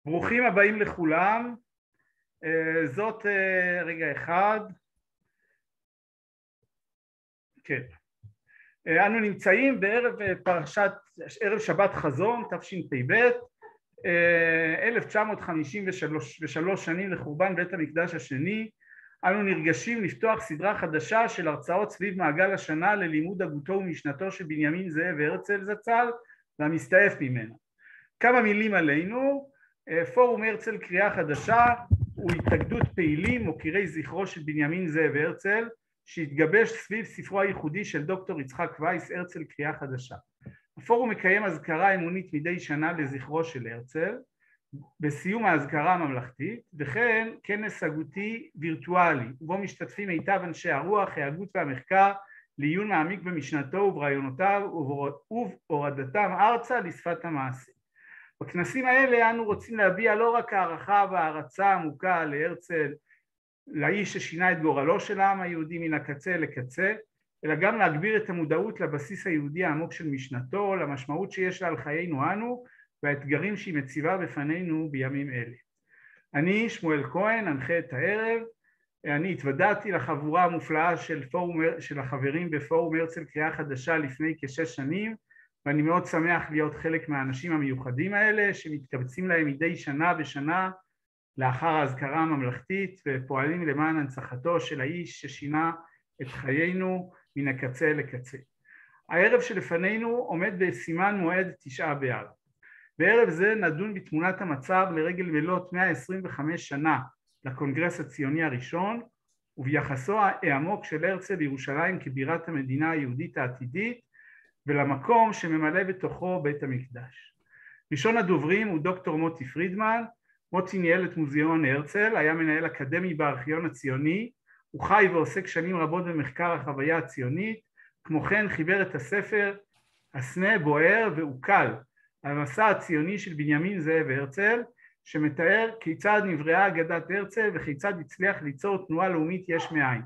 ברוכים הבאים לכולם. זאת רגע אחד. כן. אנו נמצאים ערב שבת חזון, תשפ"ב, 1953 שנים לחורבן בית המקדש השני. אנו נרגשים לפתוח סדרה חדשה של הרצאות סביב מעגל השנה ללימוד הגותו ומשנתו של בנימין זאב הרצל זצ"ל והמסתעף ממנה. כמה מילים עלינו. פורום הרצל קריאה חדשה הוא התאגדות פעילים מוקירי זכרו של בנימין זאב הרצל שהתגבש סביב ספרו הייחודי של דוקטור יצחק וייס, הרצל קריאה חדשה. הפורום מקיים אזכרה אמונית מדי שנה לזכרו של הרצל בסיום האזכרה הממלכתית, וכן כנס הגותי וירטואלי ובו משתתפים מיטב אנשי הרוח, ההגות והמחקר לעיון מעמיק במשנתו וברעיונותיו ובהורדתם ארצה לשפת המעשה. בכנסים האלה אנו רוצים להביע לא רק הערכה והערצה עמוקה להרצל, לאיש ששינה את גורלו של העם היהודי מן הקצה לקצה, אלא גם להגביר את המודעות לבסיס היהודי העמוק של משנתו, למשמעות שיש לה על חיינו אנו והאתגרים שהיא מציבה בפנינו בימים אלה. אני שמואל כהן, אנחה את הערב. אני התוודעתי לחבורה המופלאה של החברים בפורום הרצל קריאה חדשה לפני כ6 שנים, ואני מאוד שמח להיות חלק מהאנשים המיוחדים האלה שמתקבצים להם מדי שנה בשנה לאחר האזכרה הממלכתית ופועלים למען הנצחתו של האיש ששינה את חיינו מן הקצה לקצה. הערב שלפנינו עומד בסימן מועד 9 באב. בערב זה נדון בתמונת המצב לרגל מלאת 125 שנה לקונגרס הציוני הראשון וביחסו העמוק של הרצל לירושלים כבירת המדינה היהודית העתידית ולמקום שממלא בתוכו בית המקדש. ראשון הדוברים הוא דוקטור מוטי פרידמן. מוטי ניהל את מוזיאון הרצל, היה מנהל אקדמי בארכיון הציוני, הוא חי ועוסק שנים רבות במחקר החוויה הציונית, כמו כן חיבר את הספר הסנה בוער ועוקל, המסע הציוני של בנימין זאב הרצל, שמתאר כיצד נבראה אגדת הרצל וכיצד הצליח ליצור תנועה לאומית יש מאין.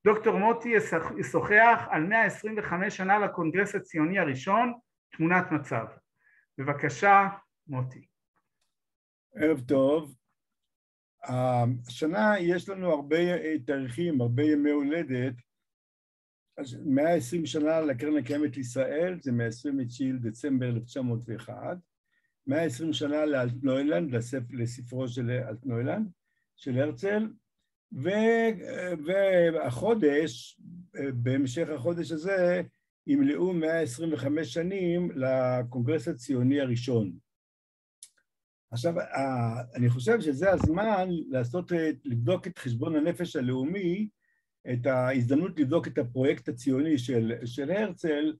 דוקטור מוטי ישוחח על 125 שנה לקונגרס הציוני הראשון, תמונת מצב. בבקשה, מוטי. ערב טוב. השנה יש לנו הרבה תאריכים, הרבה ימי הולדת. 120 שנה לקרן הקיימת לישראל, זה מ-29 לדצמבר 1901. 120 שנה לאלטנוילנד, לספרו של אלטנוילנד, של הרצל. והחודש, בהמשך החודש הזה, ימלאו 125 שנים לקונגרס הציוני הראשון. עכשיו, אני חושב שזה הזמן לבדוק את חשבון הנפש הלאומי, את ההזדמנות לבדוק את הפרויקט הציוני של הרצל,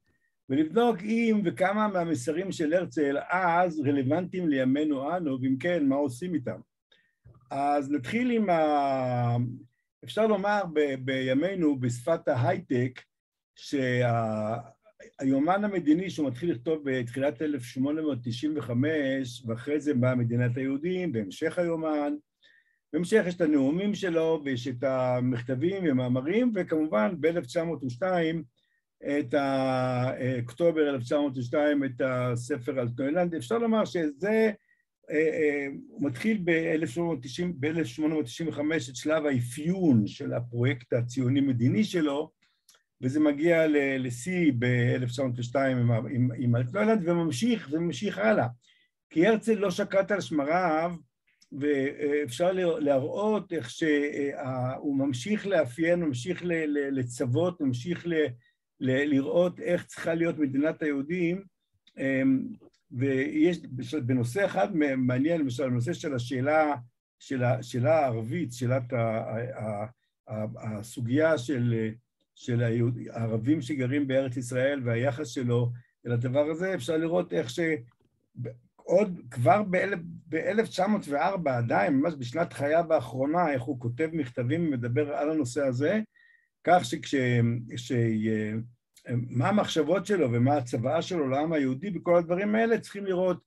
ולבדוק אם וכמה מהמסרים של הרצל אז רלוונטיים לימינו אנו, ואם כן, מה עושים איתם. אז נתחיל עם אפשר לומר בימינו, בשפת ההייטק, שהיומן המדיני שהוא מתחיל לכתוב בתחילת 1895, ואחרי זה באה מדינת היהודים, בהמשך היומן, בהמשך יש את הנאומים שלו, ויש את המכתבים ומאמרים, וכמובן ב-1902, את אוקטובר 1902, את הספר אלטנוילנד. אפשר לומר שזה, הוא מתחיל ב-1895 את שלב האפיון של הפרויקט הציוני-מדיני שלו, וזה מגיע לשיא ב-1902 עם אלטנוילנד, וממשיך הלאה. כי הרצל לא שקט על שמריו, ואפשר להראות איך שהוא ממשיך לאפיין, ממשיך לצוות, ממשיך לראות איך צריכה להיות מדינת היהודים, ויש בנושא אחד מעניין, למשל, בנושא של השאלה הערבית, שאלת הסוגיה של הערבים שגרים בארץ ישראל והיחס שלו אל הדבר הזה, אפשר לראות איך שעוד כבר ב-1904 עדיין, ממש בשנת חייו האחרונה, איך הוא כותב מכתבים ומדבר על הנושא הזה, כך מה המחשבות שלו ומה הצוואה שלו לעם היהודי בכל הדברים האלה, צריכים לראות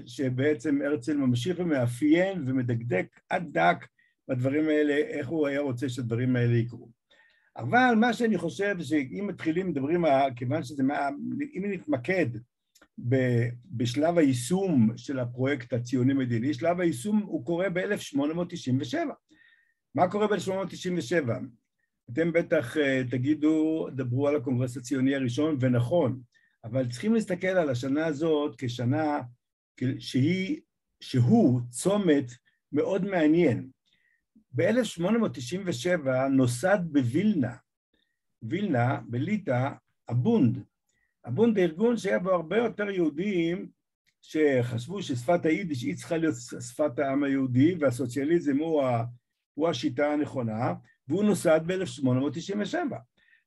שבעצם הרצל ממשיך ומאפיין ומדקדק עד דק בדברים האלה, איך הוא היה רוצה שהדברים האלה יקרו. אבל מה שאני חושב שאם מתחילים מדברים, כיוון שזה, אם נתמקד בשלב היישום של הפרויקט הציוני-מדיני. שלב היישום הוא קורה ב-1897. מה קורה ב-1897? אתם בטח תגידו, דברו על הקונגרס הציוני הראשון, ונכון, אבל צריכים להסתכל על השנה הזאת כשנה שהוא צומת מאוד מעניין. ב-1897 נוסד בווילנה, בליטא, הבונד. הבונד הארגון שהיה בו הרבה יותר יהודים שחשבו ששפת היידיש היא צריכה להיות שפת העם היהודי, והסוציאליזם הוא השיטה הנכונה, והוא נוסד ב-1897.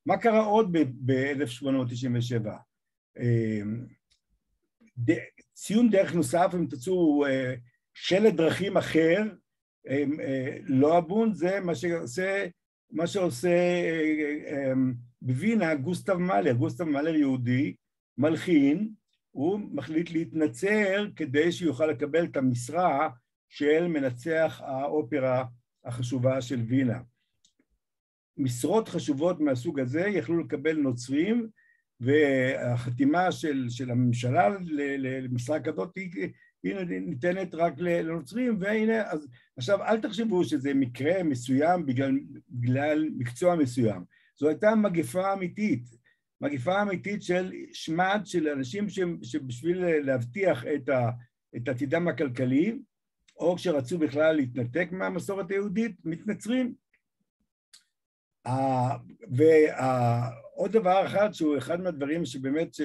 מה קרה עוד ב-1897? ציון דרך נוסף, אם תצאו שלט דרכים אחר, לא הבונד, זה מה שעושה בווינה גוסטב מאלר יהודי, מלחין, הוא מחליט להתנצר כדי שיוכל לקבל את המשרה של מנצח האופרה החשובה של וינה. משרות חשובות מהסוג הזה יכלו לקבל נוצרים, והחתימה של הממשלה למשרה כזאת היא ניתנת רק לנוצרים, והנה, אז עכשיו אל תחשבו שזה מקרה מסוים בגלל מקצוע מסוים. זו הייתה מגפה אמיתית של שמד של אנשים שבשביל להבטיח את עתידם הכלכלי, או כשרצו בכלל להתנתק מהמסורת היהודית, מתנצרים. ועוד דבר אחד שהוא אחד מהדברים שבאמת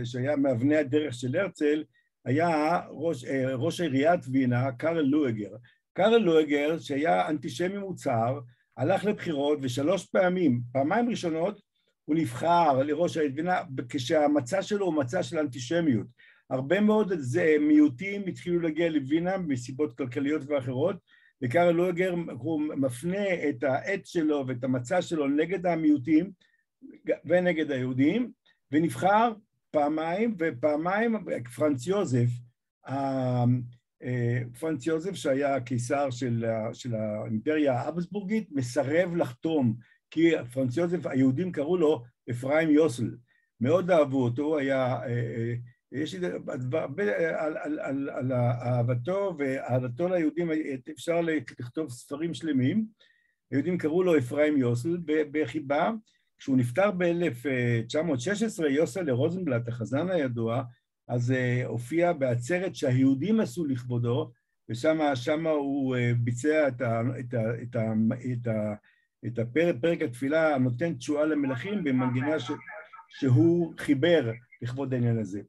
שהיה מאבני הדרך של הרצל, היה ראש עיריית וינה, קרל לואגר. קרל לואגר, שהיה אנטישמי מוצהר, הלך לבחירות פעמיים ראשונות הוא נבחר לראש העיר וינה, כשהמצע שלו הוא מצע של אנטישמיות. הרבה מאוד מיעוטים התחילו להגיע לווינה מסיבות כלכליות ואחרות, וקרל לואגר הוא מפנה את העט שלו ואת המצע שלו נגד המיעוטים ונגד היהודים, ונבחר ופעמיים פרנץ יוזף שהיה הקיסר של האימפריה האבסבורגית, מסרב לחתום, כי פרנץ יוזף, היהודים קראו לו אפרים יוסל, מאוד אהבו אותו, יש על אהבתו ואהדתו ליהודים, אפשר לכתוב ספרים שלמים, היהודים קראו לו אפרים יוסל בחיבה, כשהוא נפטר ב-1916, יוסל רוזנבלט, החזן הידוע, אז הופיע בעצרת שהיהודים עשו לכבודו, ושם הוא ביצע את פרק התפילה הנותן תשועה למלכים במנגינה שהוא חיבר לכבוד העניין הזה.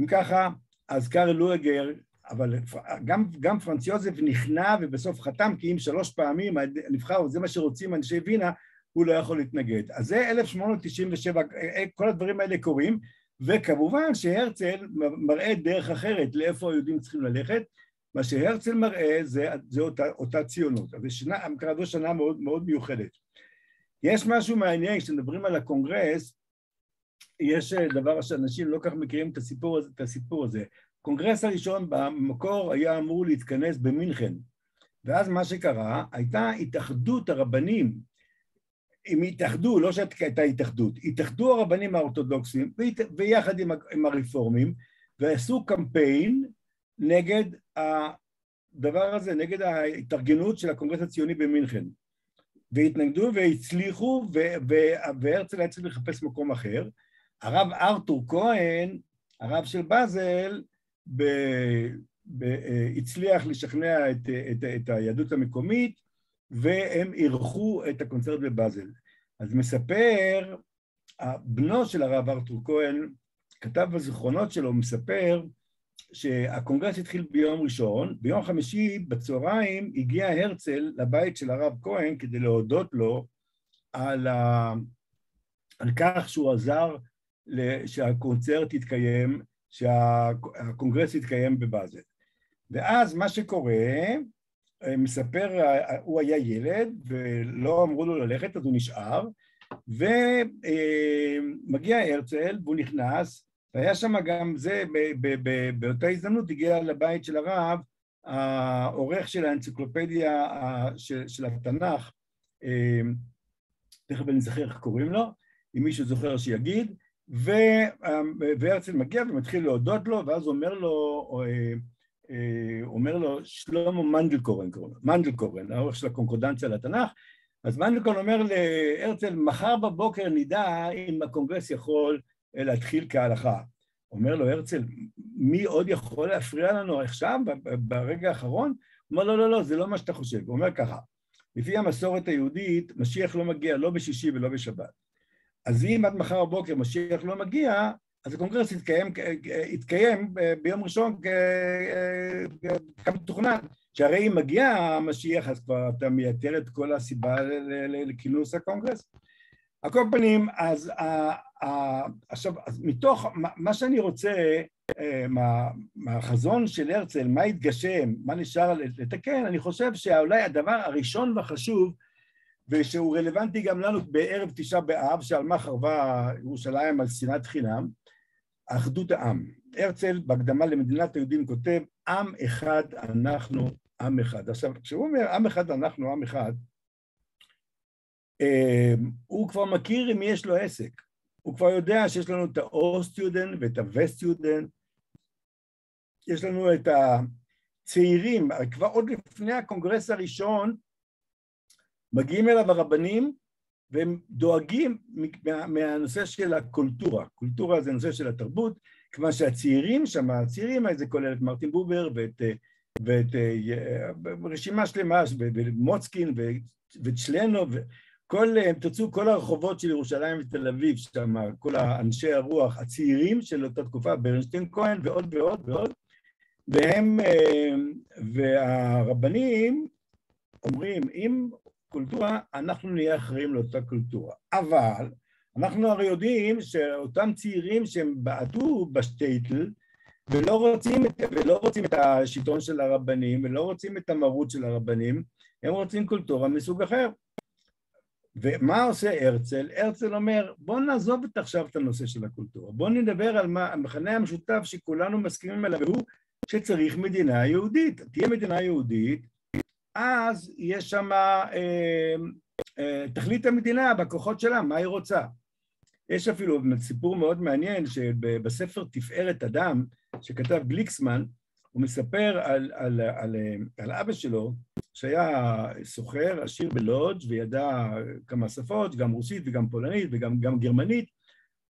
אם ככה, אז קרל לואגר, אבל גם פרנץ יוזף נכנע ובסוף חתם, כי אם 3 פעמים נבחר, וזה מה שרוצים אנשי וינה, הוא לא יכול להתנגד. אז זה 1897, כל הדברים האלה קורים, וכמובן שהרצל מראה דרך אחרת לאיפה היהודים צריכים ללכת, מה שהרצל מראה זה אותה ציונות. אז זו שנה מאוד, מאוד מיוחדת. יש משהו מעניין, כשמדברים על הקונגרס, יש דבר שאנשים לא כך מכירים את הסיפור הזה. הקונגרס הראשון במקור היה אמור להתכנס במינכן, ואז מה שקרה, הייתה התאחדות הרבנים, הם התאחדו, לא שהייתה התאחדות, התאחדו הרבנים האורתודוקסים, ויחד עם הרפורמים, ועשו קמפיין נגד הדבר הזה, נגד ההתארגנות של הקונגרס הציוני במינכן. והתנגדו והצליחו, והרצל היה צריך לחפש מקום אחר. הרב ארתור כהן, הרב של באזל, הצליח לשכנע את היהדות המקומית, והם אירחו את הקונצרט בבאזל. אז מספר, בנו של הרב ארתור כהן, כתב בזיכרונות שלו, מספר שהקונגרס התחיל ביום ראשון, ביום חמישי בצהריים הגיע הרצל לבית של הרב כהן כדי להודות לו על כך שהוא עזר שהקונצרט יתקיים, שהקונגרס יתקיים בבאזל. ואז מה שקורה, מספר, הוא היה ילד ולא אמרו לו ללכת, אז הוא נשאר, ומגיע הרצל והוא נכנס, והיה שם גם זה, באותה הזדמנות הגיע לבית של הרב, העורך של האנציקלופדיה של התנ"ך, תכף אני זוכר איך קוראים לו, אם מישהו זוכר שיגיד, והרצל מגיע ומתחיל להודות לו, ואז אומר לו שלמה מנדלקורן, מנדלקורן, העורך של הקונקורדנציה לתנ"ך, אז מנדלקורן אומר להרצל, מחר בבוקר נדע אם הקונגרס יכול להתחיל כהלכה. אומר לו הרצל, מי עוד יכול להפריע לנו עכשיו, ברגע האחרון? הוא אומר לו, לא, לא, זה לא מה שאתה חושב. הוא אומר ככה, לפי המסורת היהודית, משיח לא מגיע לא בשישי ולא בשבת. אז אם עד מחר בבוקר משיח לא מגיע, אז הקונגרס יתקיים ביום ראשון כמתוכנן, שהרי אם מגיע המשיח, אז כבר אתה מייתר את כל הסיבה לכינוס הקונגרס. על כל פנים, אז עכשיו, מתוך מה שאני רוצה, מהחזון של הרצל, מה התגשם, מה נשאר לתקן, אני חושב שאולי הדבר הראשון והחשוב, ושהוא רלוונטי גם לנו בערב תשעה באב, שעל מה חרבה ירושלים על שנאת חינם, אחדות העם. הרצל בהקדמה למדינת היהודים כותב, עם אחד אנחנו עם אחד. עכשיו, כשהוא אומר עם אחד אנחנו עם אחד, הוא כבר מכיר אם יש לו עסק. הוא כבר יודע שיש לנו את ה-O-Student ואת ה-West-Student, יש לנו את הצעירים, כבר עוד לפני הקונגרס הראשון, מגיעים אליו הרבנים, והם דואגים מהנושא של הקולטורה. קולטורה זה הנושא של התרבות, כמה שהצעירים שם, הצעירים זה כולל את מרטין בובר, ואת רשימה שלמה, ומוצקין, וצ'לנו, תוצאו כל הרחובות של ירושלים ותל אביב, שם כל האנשי הרוח הצעירים של אותה תקופה, ברנשטיין כהן ועוד ועוד ועוד, והרבנים אומרים, אם קולטורה, אנחנו נהיה אחראים לאותה קולטורה. אבל אנחנו הרי יודעים שאותם צעירים שהם בעטו בשטייטל, ולא רוצים את השלטון של הרבנים, ולא רוצים את המרות של הרבנים, הם רוצים קולטורה מסוג אחר. ומה עושה הרצל? הרצל אומר, בוא נעזוב עכשיו את הנושא של הקולטורה, בוא נדבר על המכנה המשותף שכולנו מסכימים עליו, והוא שצריך מדינה יהודית. תהיה מדינה יהודית, אז יש שם תכלית המדינה בכוחות שלה, מה היא רוצה. יש אפילו סיפור מאוד מעניין שבספר תפארת אדם, שכתב גליקסמן, הוא מספר על אבא שלו, שהיה סוחר, עשיר בלודג' וידע כמה שפות, גם רוסית וגם פולנית וגם גרמנית,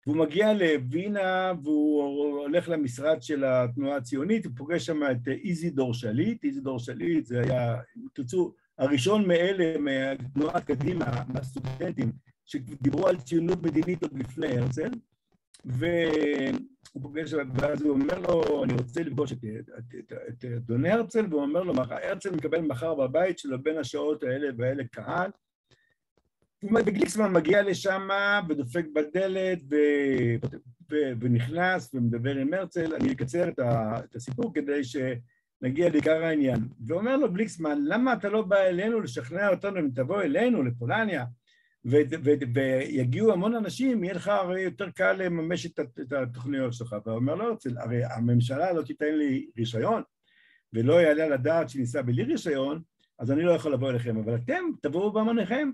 והוא מגיע לווינה והוא הולך למשרד של התנועה הציונית, הוא פוגש שם את איזידור שליט. איזידור שליט זה היה, תרצו, הראשון מאלה, מהתנועת קדימה, מהסטודנטים, שדיברו על ציונות מדינית עוד לפני הרצל, והוא פוגש, ואז הוא אומר לו, אני רוצה לפגוש את אדון הרצל, והוא אומר לו, הרצל מקבל מחר בבית שלו בין השעות האלה והאלה קהל, וגליקסמן מגיע לשם ודופק בדלת ונכנס ומדבר עם הרצל. אני אקצר את הסיפור כדי שנגיע לעיקר העניין. ואומר לו גליקסמן, למה אתה לא בא אלינו לשכנע אותנו אם תבוא אלינו לפולניה ויגיעו המון אנשים, יהיה לך הרי יותר קל לממש את התוכניות שלך. ואומר לו הרצל, הרי הממשלה לא תיתן לי רישיון ולא יעלה על הדעת שניסה בלי רישיון, אז אני לא יכול לבוא אליכם, אבל אתם תבואו בהמוניכם.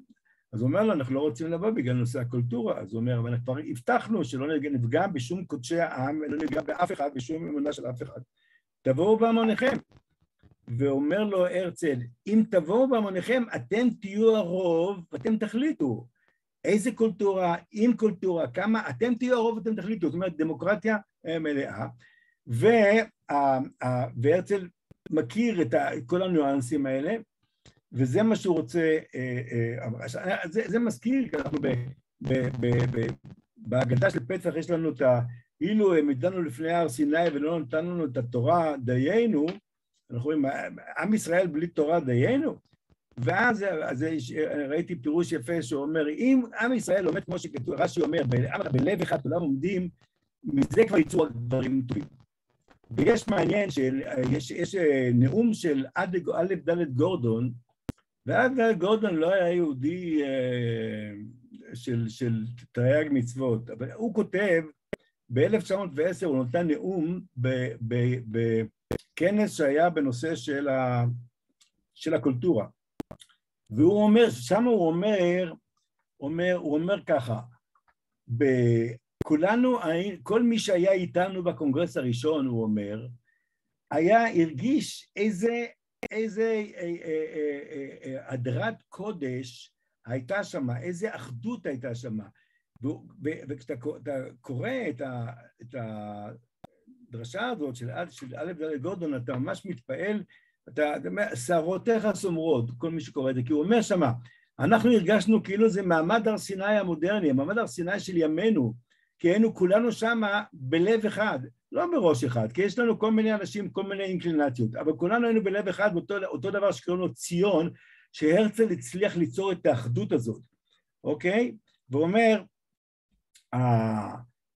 אז הוא אומר לו, אנחנו לא רוצים לבוא בגלל נושא הקולטורה. אז הוא אומר, אבל כבר הבטחנו שלא נפגע בשום קודשי העם, ולא נפגע באף אחד, בשום אמונה של אף אחד. תבואו בהמוניכם. ואומר לו הרצל, אם תבואו בהמוניכם, אתם תהיו הרוב, ואתם תחליטו. איזה קולטורה, עם קולטורה, כמה, אתם תהיו הרוב ואתם תחליטו. זאת אומרת, דמוקרטיה מלאה. והרצל מכיר את כל הניואנסים האלה, וזה מה שהוא רוצה, זה מזכיר, כי אנחנו בהגדה של פסח יש לנו את אילו הם ידענו לפני הר סיני ולא נתנו לנו את התורה דיינו, אנחנו רואים, עם ישראל בלי תורה דיינו, ואז ראיתי פירוש יפה שאומר, אם עם ישראל עומד כמו שכתוב, רש"י אומר, בלב אחד כולם עומדים, מזה כבר יצאו דברים טובים. ויש מעניין, יש נאום של א' ד' גורדון, ועד גורדון לא היה יהודי של תרי"ג מצוות, אבל הוא כותב, ב-1910 הוא נותן נאום בכנס שהיה בנושא של הקולטורה. והוא אומר, שם הוא אומר ככה, כולנו, כל מי שהיה איתנו בקונגרס הראשון, הוא אומר, הרגיש איזה הדרת קודש הייתה שם, איזה אחדות הייתה שם. וכשאתה קורא את הדרשה הזאת של א' ד' גורדון, אתה ממש מתפעל, שערותיך סומרות, כל מי שקורא את זה, כי הוא אומר שמה, אנחנו הרגשנו כאילו זה מעמד הר סיני המודרני, מעמד הר סיני של ימינו, כי היינו כולנו שמה בלב אחד, לא בראש אחד, כי יש לנו כל מיני אנשים, כל מיני אינקלינציות, אבל כולנו היינו בלב אחד, אותו דבר שקראנו לו ציון, שהרצל הצליח ליצור את האחדות הזאת, אוקיי? והוא אומר,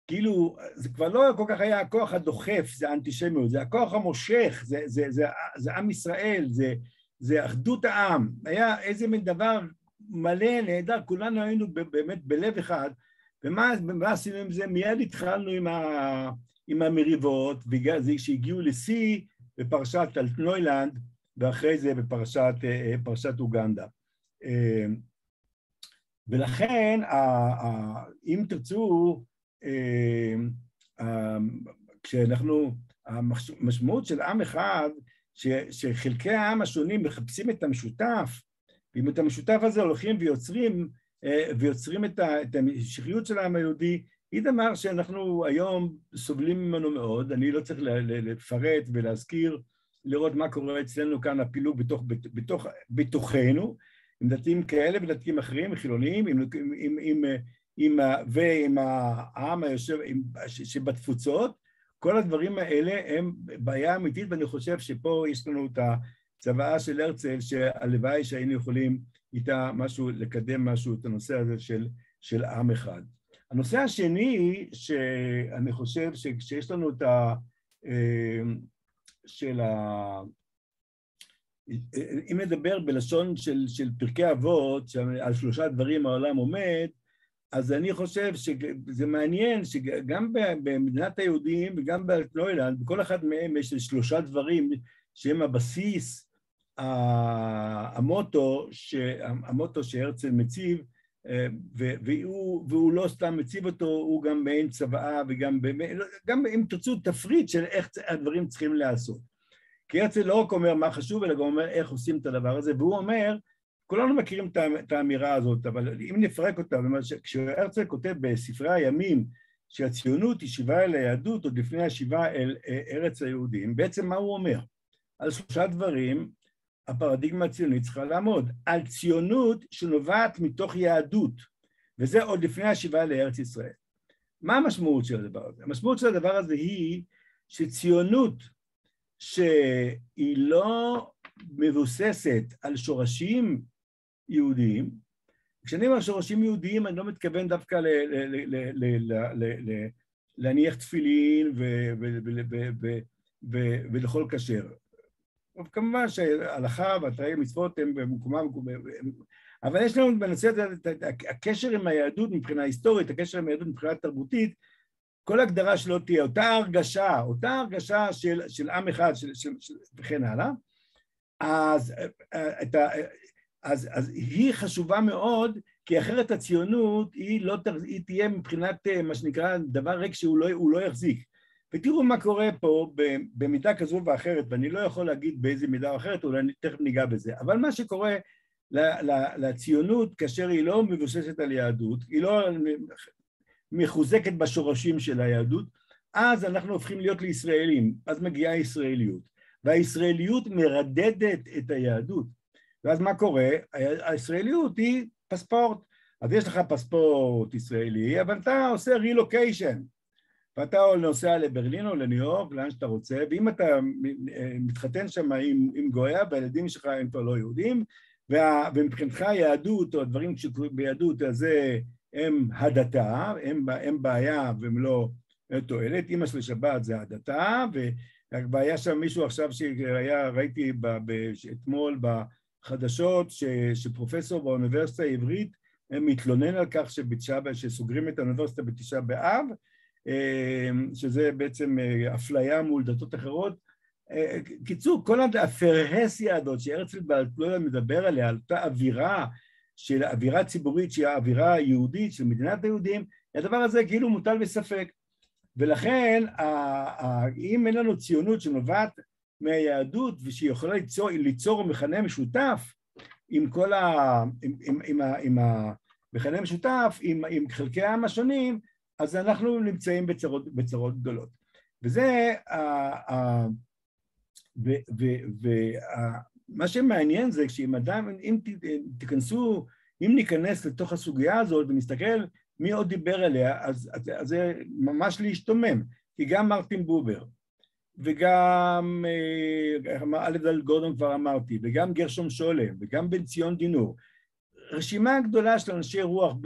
כאילו, זה כבר לא כל כך היה הכוח הדוחף, זה האנטישמיות, זה הכוח המושך, זה עם ישראל, זה אחדות העם, היה איזה מין דבר מלא, נהדר, כולנו היינו באמת בלב אחד, ומה עשינו עם זה? מיד התחלנו עם המריבות, שהגיעו לשיא בפרשת אלטנוילנד, ואחרי זה בפרשת אוגנדה. ולכן, אם תרצו, המשמעות של עם אחד, שחלקי העם השונים מחפשים את המשותף, ועם את המשותף הזה הולכים ויוצרים את המשיחיות של העם היהודי, היא דבר שאנחנו היום סובלים ממנו מאוד, אני לא צריך לפרט ולהזכיר, לראות מה קורה אצלנו כאן, הפילוג בתוכנו, עם דתיים כאלה ודתיים אחרים, חילוניים, ועם העם היושב שבתפוצות, כל הדברים האלה הם בעיה אמיתית, ואני חושב שפה יש לנו את הצוואה של הרצל, שהלוואי שהיינו יכולים איתה משהו, לקדם משהו, את הנושא הזה של עם אחד. הנושא השני, שאני חושב שכשיש לנו את אם נדבר בלשון של פרקי אבות, על 3 דברים העולם עומד, אז אני חושב שזה מעניין שגם במדינת היהודים וגם באלטנוילנד, בכל אחד מהם יש 3 דברים שהם הבסיס, המוטו שהרצל מציב, והוא לא סתם מציב אותו, הוא גם מעין צוואה וגם אם תרצו תפריט של איך הדברים צריכים לעשות. כי הרצל לא רק אומר מה חשוב, אלא גם אומר איך עושים את הדבר הזה, והוא אומר, כולנו מכירים את האמירה הזאת, אבל אם נפרק אותה, כשהרצל כותב בספרי הימים, שהציונות היא שיבה אל היהדות, עוד לפני השיבה אל ארץ היהודים, בעצם מה הוא אומר? על 3 דברים, הפרדיגמה הציונית צריכה לעמוד, על ציונות שנובעת מתוך יהדות, וזה עוד לפני השיבה לארץ ישראל. מה המשמעות של הדבר הזה? המשמעות של הדבר הזה היא שציונות שהיא לא מבוססת על שורשים יהודיים, כשאני אומר שורשים יהודיים אני לא מתכוון דווקא להניח תפילין ולאכול כשר. כמובן שההלכה והתרי"ג מצוות הם במקומם, אבל יש לנו בנושא הזה הקשר עם היהדות מבחינה היסטורית, הקשר עם היהדות מבחינה תרבותית, כל הגדרה שלא תהיה, אותה הרגשה של עם אחד וכן הלאה, אז היא חשובה מאוד, כי אחרת הציונות היא תהיה מבחינת מה שנקרא דבר ריק שהוא לא יחזיק. ותראו מה קורה פה במידה כזו ואחרת, ואני לא יכול להגיד באיזה מידה או אחרת, אולי תכף ניגע בזה, אבל מה שקורה לציונות, כאשר היא לא מבוססת על יהדות, היא לא מחוזקת בשורשים של היהדות, אז אנחנו הופכים להיות לישראלים, אז מגיעה הישראליות, והישראליות מרדדת את היהדות, ואז מה קורה? הישראליות היא פספורט, אז יש לך פספורט ישראלי, אבל אתה עושה רילוקיישן, ואתה נוסע לברלין או לניו יורק, לאן שאתה רוצה, ואם אתה מתחתן שם עם גויה, והילדים שלך הם כבר לא יהודים, ומבחינתך היהדות או הדברים שקורים ביהדות הזה הם הדתה, הם בעיה והם לא תועלת, אמא של שבת זה הדתה, והיה שם מישהו עכשיו ראיתי אתמול בחדשות, שפרופסור באוניברסיטה העברית מתלונן על כך שסוגרים את האוניברסיטה בתשעה באב, שזה בעצם אפליה מול דתות אחרות. קיצור, כל הפרהסיה הזאת שהרצל באלטנוילנד מדבר עליה, על אותה אווירה ציבורית שהיא האווירה היהודית של מדינת היהודים, הדבר הזה כאילו מוטל בספק. ולכן, אם אין לנו ציונות שנובעת מהיהדות, ושהיא יכולה ליצור מכנה משותף עם כל המכנה משותף, עם חלקי העם השונים, אז אנחנו נמצאים בצרות גדולות. וזה, ומה שמעניין זה שאם אדם, אם ניכנס לתוך הסוגיה הזאת ונסתכל מי עוד דיבר עליה, אז זה ממש להשתומם, כי גם מרטין בובר, וגם אלדד גורדון כבר אמרתי, וגם גרשום שולם, וגם בן ציון דינור, רשימה גדולה של אנשי רוח,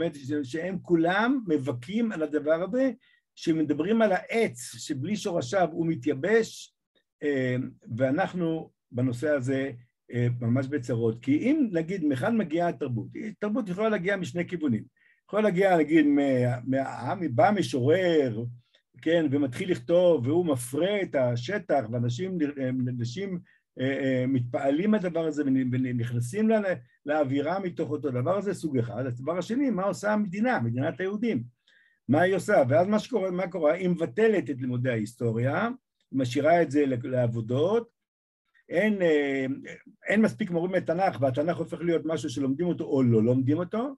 שהם כולם מבכים על הדבר הזה, שמדברים על העץ שבלי שורשיו הוא מתייבש, ואנחנו בנושא הזה ממש בצרות. כי אם נגיד מכאן מגיעה התרבות, תרבות יכולה להגיע משני כיוונים, יכולה להגיע נגיד מהעם, בא משורר, כן, ומתחיל לכתוב, והוא מפרה את השטח, ואנשים מתפעלים מהדבר הזה, ונכנסים לאווירה מתוך אותו דבר הזה, סוג אחד. הדבר השני, מה עושה המדינה, מדינת היהודים? מה היא עושה? ואז מה קורה? היא מבטלת את לימודי ההיסטוריה, משאירה את זה לעבודות, אין מספיק מורים לתנ"ך, והתנ"ך הופך להיות משהו שלומדים אותו או לא לומדים אותו,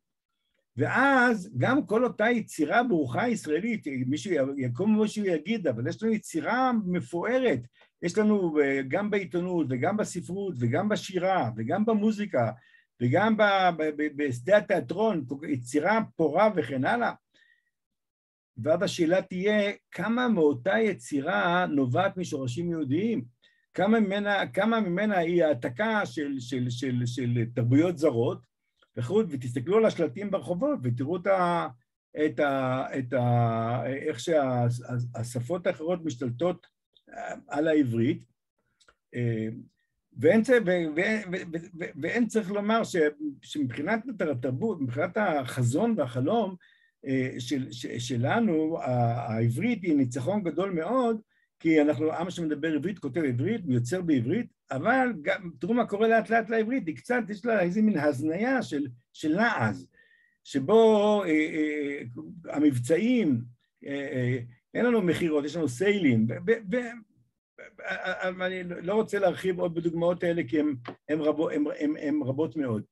ואז גם כל אותה יצירה ברוכה ישראלית, יקום מישהו יגיד, אבל יש לנו יצירה מפוארת, יש לנו גם בעיתונות וגם בספרות וגם בשירה וגם במוזיקה וגם בשדה התיאטרון, יצירה פורה וכן הלאה. ואז השאלה תהיה, כמה מאותה יצירה נובעת משורשים יהודיים? כמה ממנה היא העתקה של תרבויות זרות, ותסתכלו על השלטים ברחובות ותראו איך שהשפות האחרות משתלטות על העברית, ואין צריך לומר שמבחינת התרבות, מבחינת החזון והחלום שלנו, העברית היא ניצחון גדול מאוד, כי אנחנו עם שמדבר עברית, כותב עברית, יוצר בעברית, אבל גם, תראו מה קורה לאט לאט לעברית, היא קצת, יש לה איזה מין הזניה של נעז, שבו המבצעים, אין לנו מחירות, יש לנו סיילים, ואני לא רוצה להרחיב עוד בדוגמאות האלה, כי הן רבות מאוד.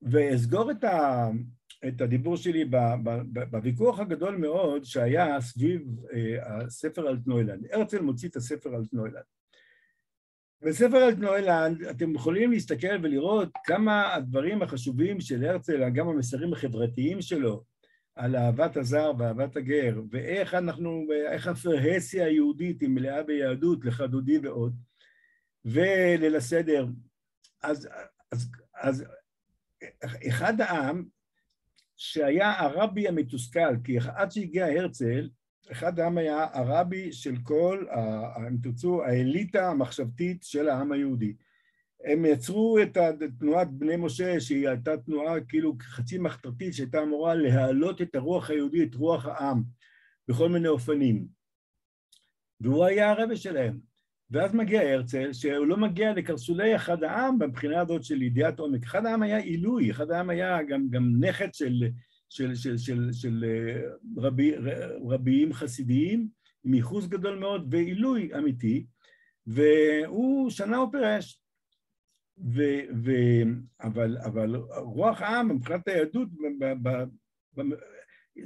ואסגור את הדיבור שלי בוויכוח הגדול מאוד שהיה סביב הספר אלטנוילנד. הרצל מוציא את הספר אלטנוילנד. בספר אלטנוילנד אתם יכולים להסתכל ולראות כמה הדברים החשובים של הרצל, גם המסרים החברתיים שלו, על אהבת הזר ואהבת הגר, ואיך איך הפרהסיה היהודית היא מלאה ביהדות, לך דודי ועוד, וליל הסדר. אז אחד העם, שהיה הרבי המתוסכל, כי עד שהגיע הרצל, אחד העם היה הרבי של כל, אם תרצו, האליטה המחשבתית של העם היהודי. הם יצרו את תנועת בני משה, שהיא הייתה תנועה כאילו חצי מחתרתית, שהייתה אמורה להעלות את הרוח היהודית, רוח העם, בכל מיני אופנים. והוא היה הרבי שלהם. ואז מגיע הרצל, שהוא לא מגיע לקרסולי אחד העם, מבחינה הזאת של ידיעת עומק. אחד העם היה עילוי, אחד העם היה גם נכד של רביים חסידיים, עם ייחוס גדול מאוד, ועילוי אמיתי, והוא שנה הוא פירש. אבל רוח העם, מבחינת היהדות,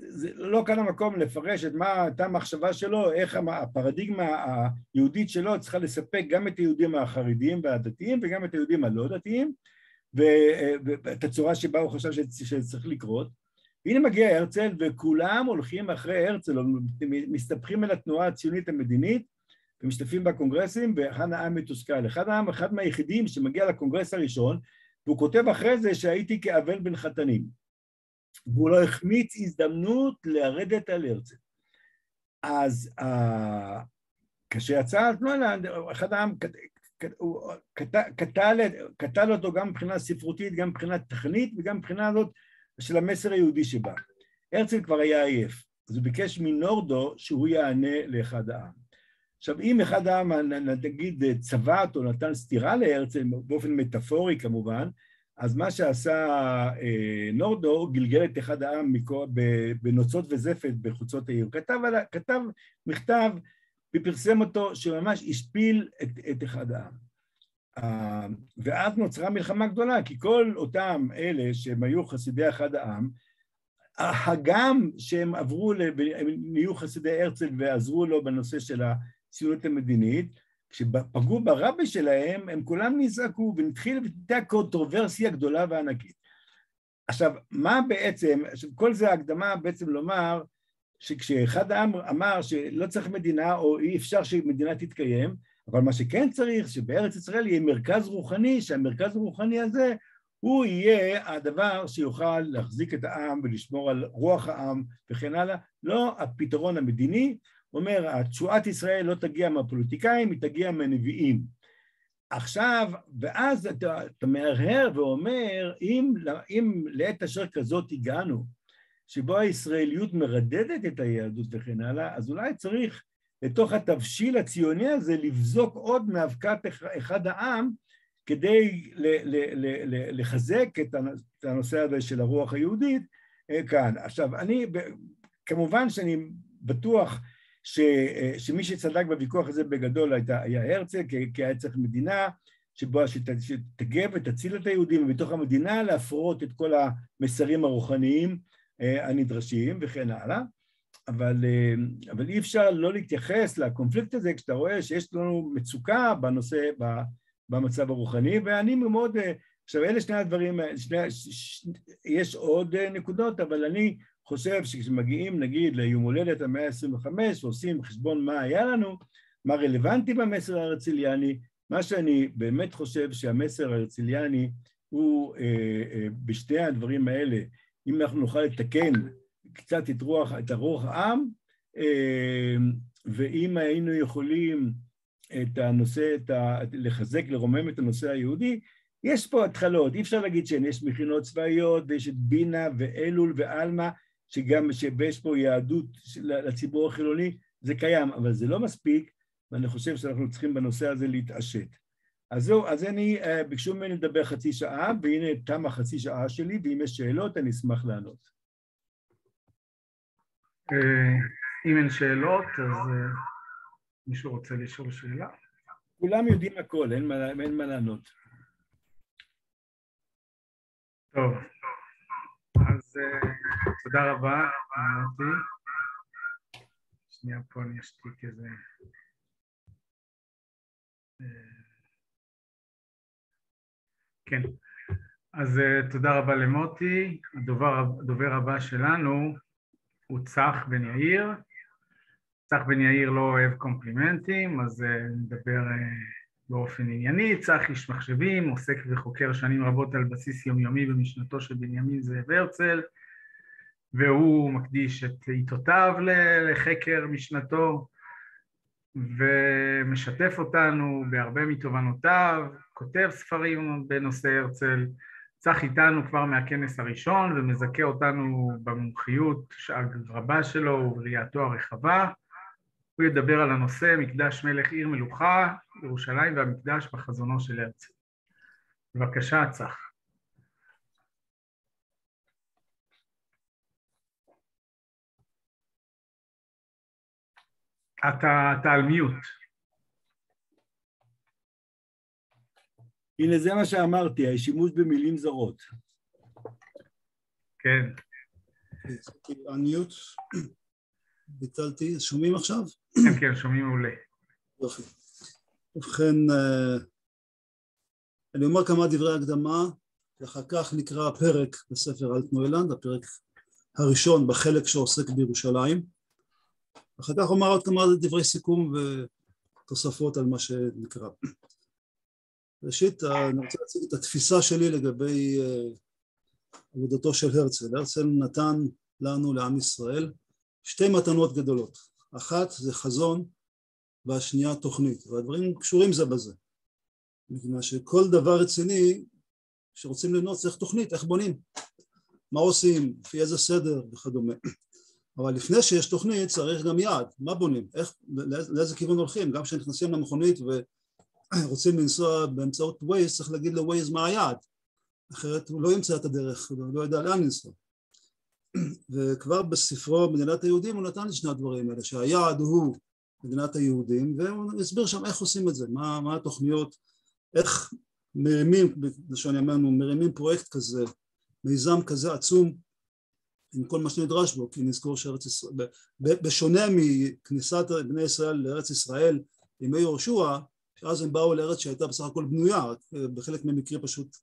זה לא כאן המקום לפרש את מה הייתה המחשבה שלו, איך הפרדיגמה היהודית שלו צריכה לספק גם את היהודים החרדיים והדתיים, וגם את היהודים הלא דתיים, ואת הצורה שבה הוא חשב שצריך לקרות. והנה מגיע הרצל, וכולם הולכים אחרי הרצל, מסתפחים אל התנועה הציונית המדינית, ומשתתפים בקונגרסים, ואחד העם מתוסכל. אחד מהיחידים שמגיע לקונגרס הראשון, והוא כותב אחרי זה שהייתי כאבל בין חתנים. והוא לא החמיץ הזדמנות לרדת על הרצל. אז כשיצא אלטנוילנד, אחד העם קטל אותו גם מבחינה ספרותית, גם מבחינה טכנית, וגם מבחינה הזאת של המסר היהודי שבה. הרצל כבר היה עייף, אז הוא ביקש מנורדו שהוא יענה לאחד העם. עכשיו, אם אחד העם, נגיד, צבט או נתן סתירה להרצל, באופן מטאפורי כמובן, אז מה שעשה נורדאו, גלגל את אחד העם בנוצות וזפת בחוצות העיר. כתב מכתב ופרסם אותו שממש השפיל את אחד העם. ואז נוצרה מלחמה גדולה, כי כל אותם אלה שהם היו חסידי אחד העם, הגם שהם עברו, הם נהיו חסידי הרצל ועזרו לו בנושא של הציונות המדינית, כשפגעו ברבי שלהם, הם כולם נזעקו, ונתחילה קונטרוברסיה גדולה וענקית. עכשיו, מה בעצם, כל זה ההקדמה בעצם לומר, שכשאחד העם אמר שלא צריך מדינה, או אי אפשר שמדינה תתקיים, אבל מה שכן צריך, שבארץ ישראל יהיה מרכז רוחני, שהמרכז הרוחני הזה, הוא יהיה הדבר שיוכל להחזיק את העם ולשמור על רוח העם וכן הלאה, לא הפתרון המדיני, אומר, התשועת ישראל לא תגיע מהפוליטיקאים, היא תגיע מהנביאים. עכשיו, ואז אתה מהרהר ואומר, אם לעת אשר כזאת הגענו, שבו הישראליות מרדדת את היהדות וכן הלאה, אז אולי צריך לתוך התבשיל הציוני הזה לבזוק עוד מאבקת אחד העם, כדי לחזק את הנושא הזה של הרוח היהודית כאן. עכשיו, כמובן שאני בטוח שמי שצדק בוויכוח הזה בגדול היה הרצל, כי היה צריך מדינה שבו שתגב ותציל את היהודים, ובתוך המדינה להפרות את כל המסרים הרוחניים הנדרשים וכן הלאה. אבל אי אפשר לא להתייחס לקונפליקט הזה כשאתה רואה שיש לנו מצוקה בנושא, במצב הרוחני, ואני מאוד, עכשיו אלה שני הדברים, יש עוד נקודות, אבל אני חושב שכשמגיעים נגיד ליום הולדת המאה ה-25 ועושים חשבון מה היה לנו, מה רלוונטי במסר ההרצליאני, מה שאני באמת חושב שהמסר ההרצליאני הוא בשתי הדברים האלה, אם אנחנו נוכל לתקן קצת את הרוח העם, ואם היינו יכולים את הנושא, לחזק, לרומם את הנושא היהודי, יש פה התחלות, אי אפשר להגיד שיש מכינות צבאיות, ויש את בינה ואלול ואלמה, שיש פה יהדות לציבור החילוני, זה קיים, אבל זה לא מספיק, ואני חושב שאנחנו צריכים בנושא הזה להתעשת. אז זהו, אז ביקשו ממני לדבר חצי שעה, והנה תמה חצי שעה שלי, ואם יש שאלות אני אשמח לענות. אם אין שאלות, אז מישהו רוצה לשאול שאלה? כולם יודעים הכל, אין מה לענות. טוב, אז תודה רבה, אמרתי. שנייה פה אני אשתיק איזה... כן, אז תודה רבה למוטי. הדובר הבא שלנו הוא צח בן יאיר. צח בן יאיר לא אוהב קומפלימנטים, אז נדבר באופן ענייני. צח איש מחשבים, עוסק וחוקר שנים רבות על בסיס יומיומי במשנתו של בנימין זאב הרצל, והוא מקדיש את עיתותיו לחקר משנתו, ומשתף אותנו בהרבה מתובנותיו, כותב ספרים בנושא הרצל. צח איתנו כבר מהכנס הראשון ומזכה אותנו במומחיות הרבה שלו ובראייתו הרחבה. הוא ידבר על הנושא מקדש מלך עיר מלוכה, ירושלים והמקדש בחזונו של הרצל. בבקשה, צח. אתה על מיוט. הנה זה מה שאמרתי, השימוש במילים זרות. כן. הניוט, ביטלתי, שומעים עכשיו? כן, כן, שומעים מעולה. יופי. ובכן, אני אומר כמה דברי הקדמה, ואחר כך נקרא הפרק בספר אלטנוילנד, הפרק הראשון בחלק שעוסק בירושלים. אחר כך אומר עוד כמה דברי סיכום ותוספות על מה שנקרא. ראשית, אני רוצה להציג את התפיסה שלי לגבי עבודתו של הרצל. הרצל נתן לנו, לעם ישראל, שתי מתנות גדולות. אחת זה חזון, והשנייה תוכנית, והדברים קשורים זה בזה. מכיוון שכל דבר רציני שרוצים לבנות צריך תוכנית, איך בונים, מה עושים, לפי איזה סדר וכדומה. אבל לפני שיש תוכנית צריך גם יעד, מה בונים, לאיזה כיוון הולכים, גם כשנכנסים למכונית ורוצים לנסוע באמצעות ווייז, צריך להגיד לווייז מה היעד, אחרת הוא לא ימצא את הדרך, הוא לא יודע לאן לנסוע. וכבר בספרו מדינת היהודים הוא נתן את שני הדברים האלה, שהיעד הוא מדינת היהודים, והוא הסביר שם איך עושים את זה, מה התוכניות, איך מרימים, לשון ימינו, מרימים פרויקט כזה, מיזם כזה עצום, עם כל מה שנדרש בו, כי נזכור שארץ ישראל, בשונה מכניסת בני ישראל לארץ ישראל, ימי יהושע, שאז הם באו לארץ שהייתה בסך הכל בנויה, בחלק מהמקרים פשוט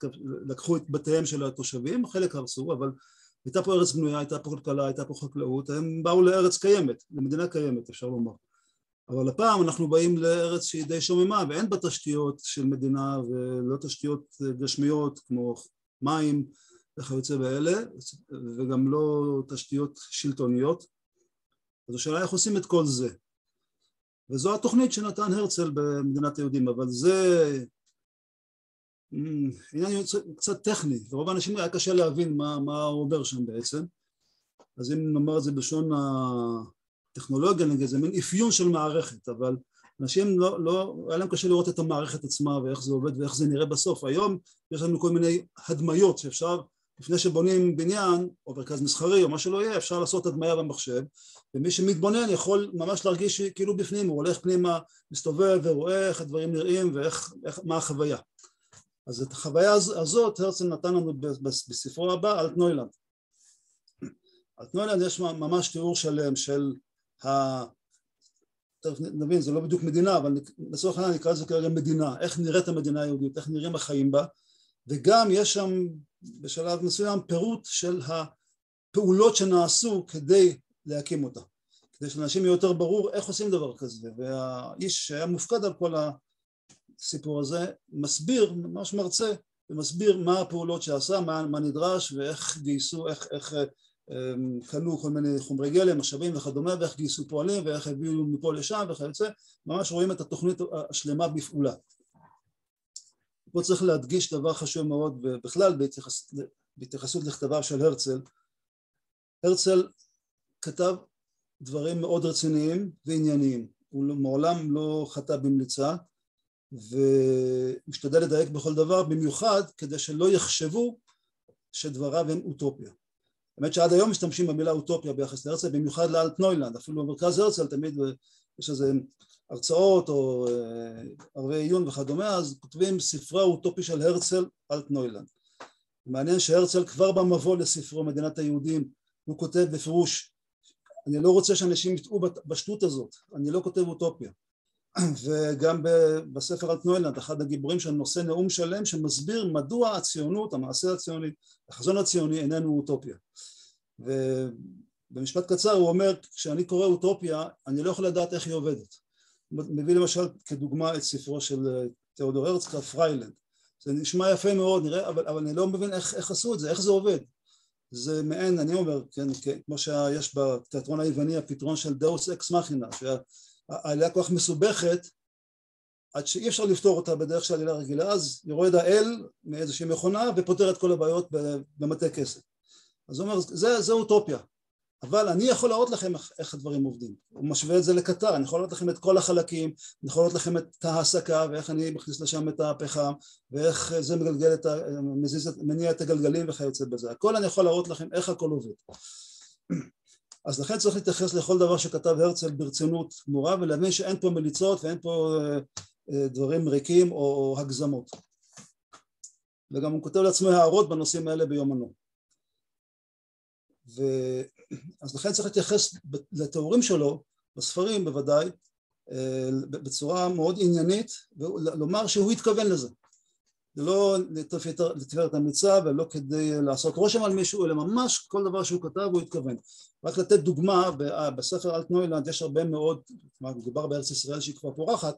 לקחו את בתיהם של התושבים, חלק הרסו, אבל הייתה פה ארץ בנויה, הייתה פה כלכלה, הייתה פה חקלאות, הם באו לארץ קיימת, למדינה קיימת אפשר לומר. אבל הפעם אנחנו באים לארץ שהיא די שוממה, ואין בה תשתיות של מדינה ולא תשתיות גשמיות כמו מים וכיוצא באלה, וגם לא תשתיות שלטוניות. אז השאלה איך עושים את כל זה. וזו התוכנית שנתן הרצל במדינת היהודים, אבל זה עניין קצת טכני, ורוב האנשים היה קשה להבין מה הוא אומר שם בעצם. אז אם נאמר את זה בלשון הטכנולוגיה, נגיד, זה מין אפיון של מערכת, אבל אנשים היה להם קשה לראות את המערכת עצמה ואיך זה עובד ואיך זה נראה בסוף. היום יש לנו כל מיני הדמיות שאפשר, לפני שבונים בניין או מרכז מסחרי או מה שלא יהיה, אפשר לעשות הדמיה במחשב, ומי שמתבונן יכול ממש להרגיש כאילו בפנים, הוא הולך פנימה, מסתובב ורואה איך הדברים נראים ומה החוויה. אז את החוויה הזאת הרצל נתן לנו בספרו הבא, אלטנוילנד. אלטנוילנד יש ממש תיאור שלם של נבין, זה לא בדיוק מדינה, אבל לצורך העניין נקרא לזה כרגע מדינה, איך נראית המדינה היהודית, איך נראים החיים בה, וגם יש שם בשלב מסוים פירוט של הפעולות שנעשו כדי להקים אותה, כדי שלאנשים יהיה יותר ברור איך עושים דבר כזה, והאיש שהיה מופקד על כל הסיפור הזה מסביר, ממש מרצה, ומסביר מה הפעולות שעשה, מה נדרש ואיך גייסו, איך קנו כל מיני חומרי גלם, משאבים וכדומה, ואיך גייסו פועלים ואיך הביאו מפה לשם וכיוצא, ממש רואים את התוכנית השלמה בפעולה. פה צריך להדגיש דבר חשוב מאוד, ובכלל בהתייחסות לכתביו של הרצל. הרצל כתב דברים מאוד רציניים וענייניים, הוא מעולם לא חטא במליצה, ומשתדל לדייק בכל דבר, במיוחד כדי שלא יחשבו שדבריו הם אוטופיה. באמת שעד היום משתמשים במילה אוטופיה ביחס להרצל, במיוחד לאלטנוילנד, אפילו במרכז הרצל תמיד יש איזה הרצאות או ערבי עיון וכדומה, אז כותבים ספרה אוטופי של הרצל אלטנוילנד. מעניין שהרצל כבר במבוא לספרו מדינת היהודים, הוא כותב בפירוש, אני לא רוצה שאנשים יטעו בשטות הזאת, אני לא כותב אוטופיה. וגם בספר אלטנוילנד, אחד הגיבורים של נושא נאום שלם שמסביר מדוע הציונות, המעשה הציוני, החזון הציוני איננו אוטופיה. ובמשפט קצר הוא אומר, כשאני קורא אוטופיה, אני לא יכול לדעת איך היא עובדת. מביא למשל כדוגמה את ספרו של תיאודור הרצל, פריילנד. זה נשמע יפה מאוד, נראה, אבל אני לא מבין איך עשו את זה, איך זה עובד. זה מעין, אני אומר, כן, כמו שיש בתיאטרון היווני, הפתרון של דאוס אקס מכינה, העלילה כל כך מסובכת, עד שאי אפשר לפתור אותה בדרך של עלילה רגילה, אז יורד האל מאיזושהי מכונה ופותר את כל הבעיות במטה כסף. אז הוא אומר, זה אוטופיה, אבל אני יכול להראות לכם איך הדברים עובדים. הוא משווה את זה לקטר, אני יכול להראות לכם את כל החלקים, אני יכול להראות לכם את ההעסקה, ואיך אני מכניס לשם את הפחם, ואיך זה מגלגל מניע את הגלגלים וכיוצא בזה. הכל אני יכול להראות לכם איך הכל עובד. אז לכן צריך להתייחס לכל דבר שכתב הרצל ברצינות גמורה, ולהבין שאין פה מליצות ואין פה דברים ריקים או הגזמות. וגם הוא כותב לעצמו הערות בנושאים האלה ביומנו. אז לכן צריך להתייחס לתיאורים שלו, בספרים בוודאי, בצורה מאוד עניינית, ולומר שהוא התכוון לזה. זה לא לתפארת המצווה ולא כדי לעשות רושם על מישהו, אלא ממש כל דבר שהוא כתב הוא התכוון. רק לתת דוגמה, בספר אלטנוילנד יש הרבה מאוד, מדובר בארץ ישראל שהיא כבר פורחת,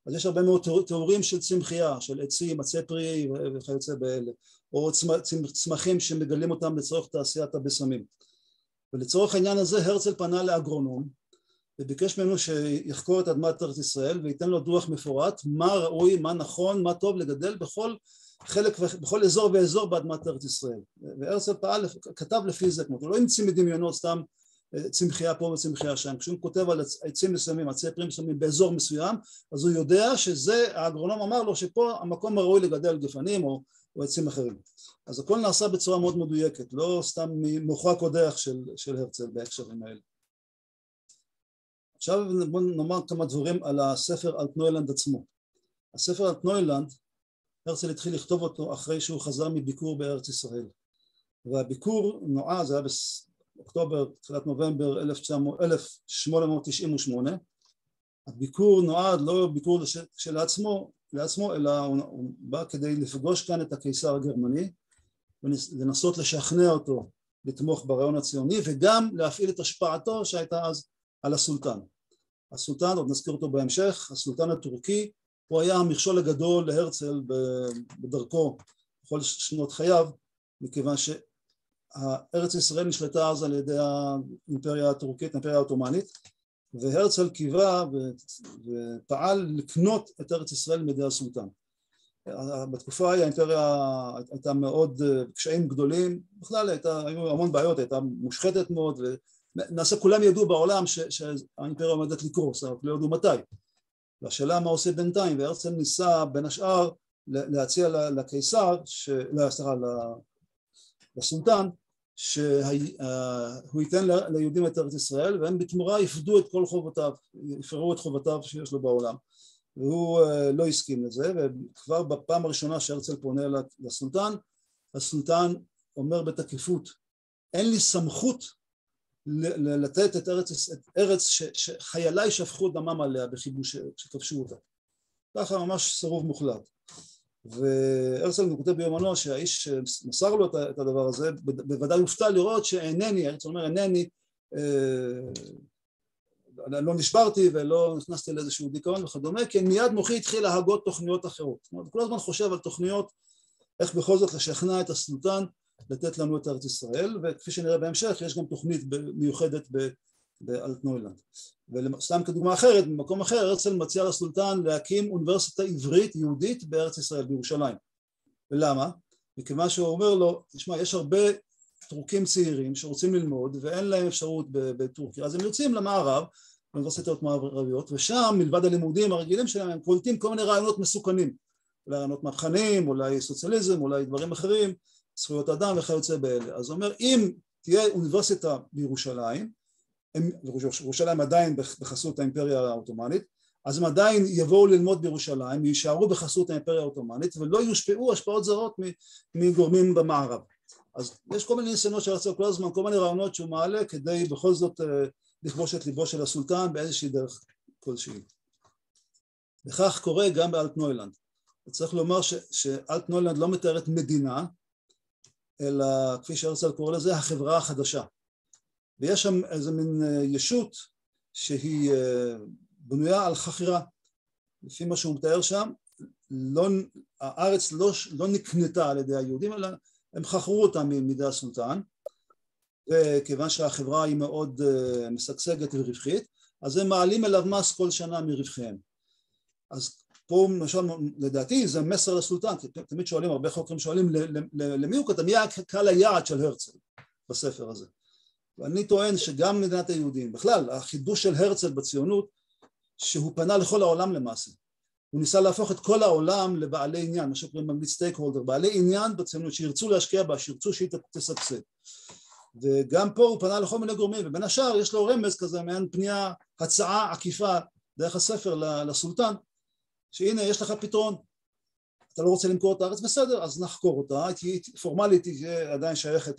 אז יש הרבה מאוד תיאורים של צמחייה, של עצים, עצי פרי וכיוצא באלה, או צמחים שמגלים אותם לצורך תעשיית הבשמים. ולצורך העניין הזה הרצל פנה לאגרונום, וביקש ממנו שיחקור את אדמת ארץ ישראל וייתן לו דוח מפורט מה ראוי, מה נכון, מה טוב לגדל בכל חלק, בכל אזור ואזור באדמת ארץ ישראל. והרצל כתב לפי זה, הוא לא המציא מדמיונות סתם צמחייה פה וצמחייה שם. כשהוא כותב על עצים מסוימים, עצי פרי מסוימים באזור מסוים, אז הוא יודע שזה, האגרונום אמר לו שפה המקום הראוי לגדל גפנים או עצים אחרים. אז הכל נעשה בצורה מאוד מדויקת, לא סתם ממוחו הקודח של הרצל בהקשרים האלה. עכשיו בואו נאמר כמה דברים על הספר אלטנוילנד עצמו. הספר אלטנוילנד, הרצל התחיל לכתוב אותו אחרי שהוא חזר מביקור בארץ ישראל. והביקור נועד, זה היה באוקטובר, תחילת נובמבר 1898. הביקור נועד לא ביקור לעצמו, אלא הוא בא כדי לפגוש כאן את הקיסר הגרמני, ולנסות לשכנע אותו לתמוך ברעיון הציוני, וגם להפעיל את השפעתו שהייתה אז על הסולטן. הסולטן, עוד נזכיר אותו בהמשך, הסולטן הטורקי, הוא היה המכשול הגדול להרצל בדרכו בכל שנות חייו, מכיוון שארץ ישראל נשלטה אז על ידי האימפריה הטורקית, האימפריה העות'מאנית, והרצל קיווה ופעל לקנות את ארץ ישראל מידי הסולטן. בתקופה ההיא האימפריה הייתה מאוד קשיים גדולים, בכלל היו המון בעיות, הייתה מושחתת מאוד, ונעשה כולם ידעו בעולם שהאימפריה עומדת לקרוס, אבל לא ידעו מתי. והשאלה מה עושה בינתיים, והרצל ניסה בין השאר להציע לקיסר, לסולטן, שהוא ייתן ליהודים את ארץ ישראל, והם בתמורה יפדו את כל חובותיו, יפרעו את חובותיו שיש לו בעולם. והוא לא הסכים לזה, וכבר בפעם הראשונה שהרצל פונה לסולטן, הסולטן אומר בתקיפות, אין לי סמכות לתת את ארץ שחיילי שפכו דמם עליה בכיבוש שכבשו אותה. ככה ממש סירוב מוחלט. והרצל כותב ביומנו שהאיש מסר לו את הדבר הזה, בוודאי הופתע לראות שאינני, הרצל אומר אינני, לא נשברתי ולא נכנסתי לאיזשהו דיכאון וכדומה, כי מיד מוחי התחיל להגות תוכניות אחרות. זאת אומרת, כל הזמן חושב על תוכניות איך בכל זאת לשכנע את הסולטן לתת לנו את ארץ ישראל, וכפי שנראה בהמשך יש גם תוכנית מיוחדת באלטנוילנד. וסתם כדוגמה אחרת, במקום אחר הרצל מציע לסולטן להקים אוניברסיטה עברית יהודית בארץ ישראל, בירושלים. ולמה? מכיוון שהוא אומר לו, תשמע, יש הרבה טורקים צעירים שרוצים ללמוד ואין להם אפשרות בטורקיה, אז הם יוצאים למערב, באוניברסיטאות מערביות, ושם מלבד הלימודים הרגילים שלהם הם קולטים כל מיני רעיונות מסוכנים, אולי רעיונות מהפכניים, אולי סוציאליזם, אולי דברים אחרים, זכויות אדם וכיוצא באלה. אז הוא אומר, אם תהיה אוניברסיטה בירושלים, ירושלים עדיין בחסות האימפריה העות'מאנית, אז הם עדיין יבואו ללמוד בירושלים, יישארו בחסות האימפריה העות'מאנית, ולא יושפעו השפעות זרות מגורמים במערב. אז יש כל מיני ניסיונות שהרצל כל הזמן, כל מיני רעיונות שהוא מעלה, כדי בכל זאת לכבוש את ליבו של הסולטן באיזושהי דרך כלשהי. וכך קורה גם באלטנוילנד. צריך לומר שאלטנוילנד לא מתארת מדינה, אלא כפי שהרצל קורא לזה, החברה החדשה. ויש שם איזה מין ישות שהיא בנויה על חכירה. לפי מה שהוא מתאר שם, הארץ לא נקנתה על ידי היהודים, אלא הם חכרו אותה מידי הסולטן, וכיוון שהחברה היא מאוד משגשגת ורווחית, אז הם מעלים אליו מס כל שנה מרווחיהם. אז פה למשל, לדעתי זה מסר לסולטן, כי תמיד שואלים, הרבה חוקרים שואלים למי הוא כתב, מי הקהל היעד של הרצל בספר הזה. ואני טוען שגם מדינת היהודים, בכלל החידוש של הרצל בציונות, שהוא פנה לכל העולם למעשה. הוא ניסה להפוך את כל העולם לבעלי עניין, מה שקוראים באנגלית סטייק הולדר, בעלי עניין בציונות שירצו להשקיע בה, שירצו שהיא תסבסד. וגם פה הוא פנה לכל מיני גורמים, ובין השאר יש לו רמז כזה, מעין פנייה, הצעה עקיפה דרך הספר לסולטן, שהנה יש לך פתרון, אתה לא רוצה למכור את הארץ, בסדר, אז נחקור אותה, פורמלית היא עדיין שייכת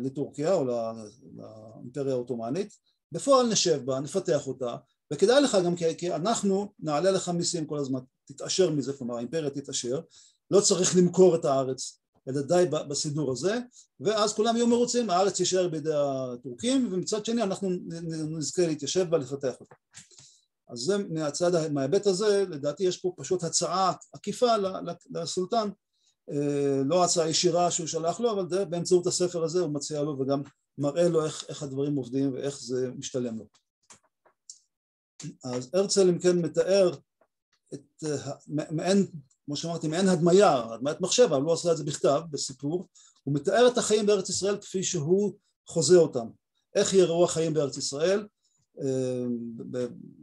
לטורקיה או לאימפריה העות'מאנית, בפועל נשב בה, נפתח אותה, וכדאי לך גם כי אנחנו נעלה לך מיסים כל הזמן, תתעשר מזה, כלומר האימפריה תתעשר, לא צריך למכור את הארץ, אלא די בסידור הזה, ואז כולם יהיו מרוצים, הארץ יישאר בידי הטורקים, ומצד שני אנחנו נזכה להתיישב בה, לפתח אותה. אז זה מההיבט הזה, לדעתי יש פה פשוט הצעה עקיפה לסולטן, לא הצעה ישירה שהוא שלח לו, אבל באמצעות הספר הזה הוא מציע לו וגם מראה לו איך הדברים עובדים ואיך זה משתלם לו. אז הרצל אם כן מתאר את מעין, כמו שאמרתי, מעין הדמיית מחשב, אבל הוא עושה את זה בכתב, בסיפור, הוא מתאר את החיים בארץ ישראל כפי שהוא חוזה אותם. איך יראו החיים בארץ ישראל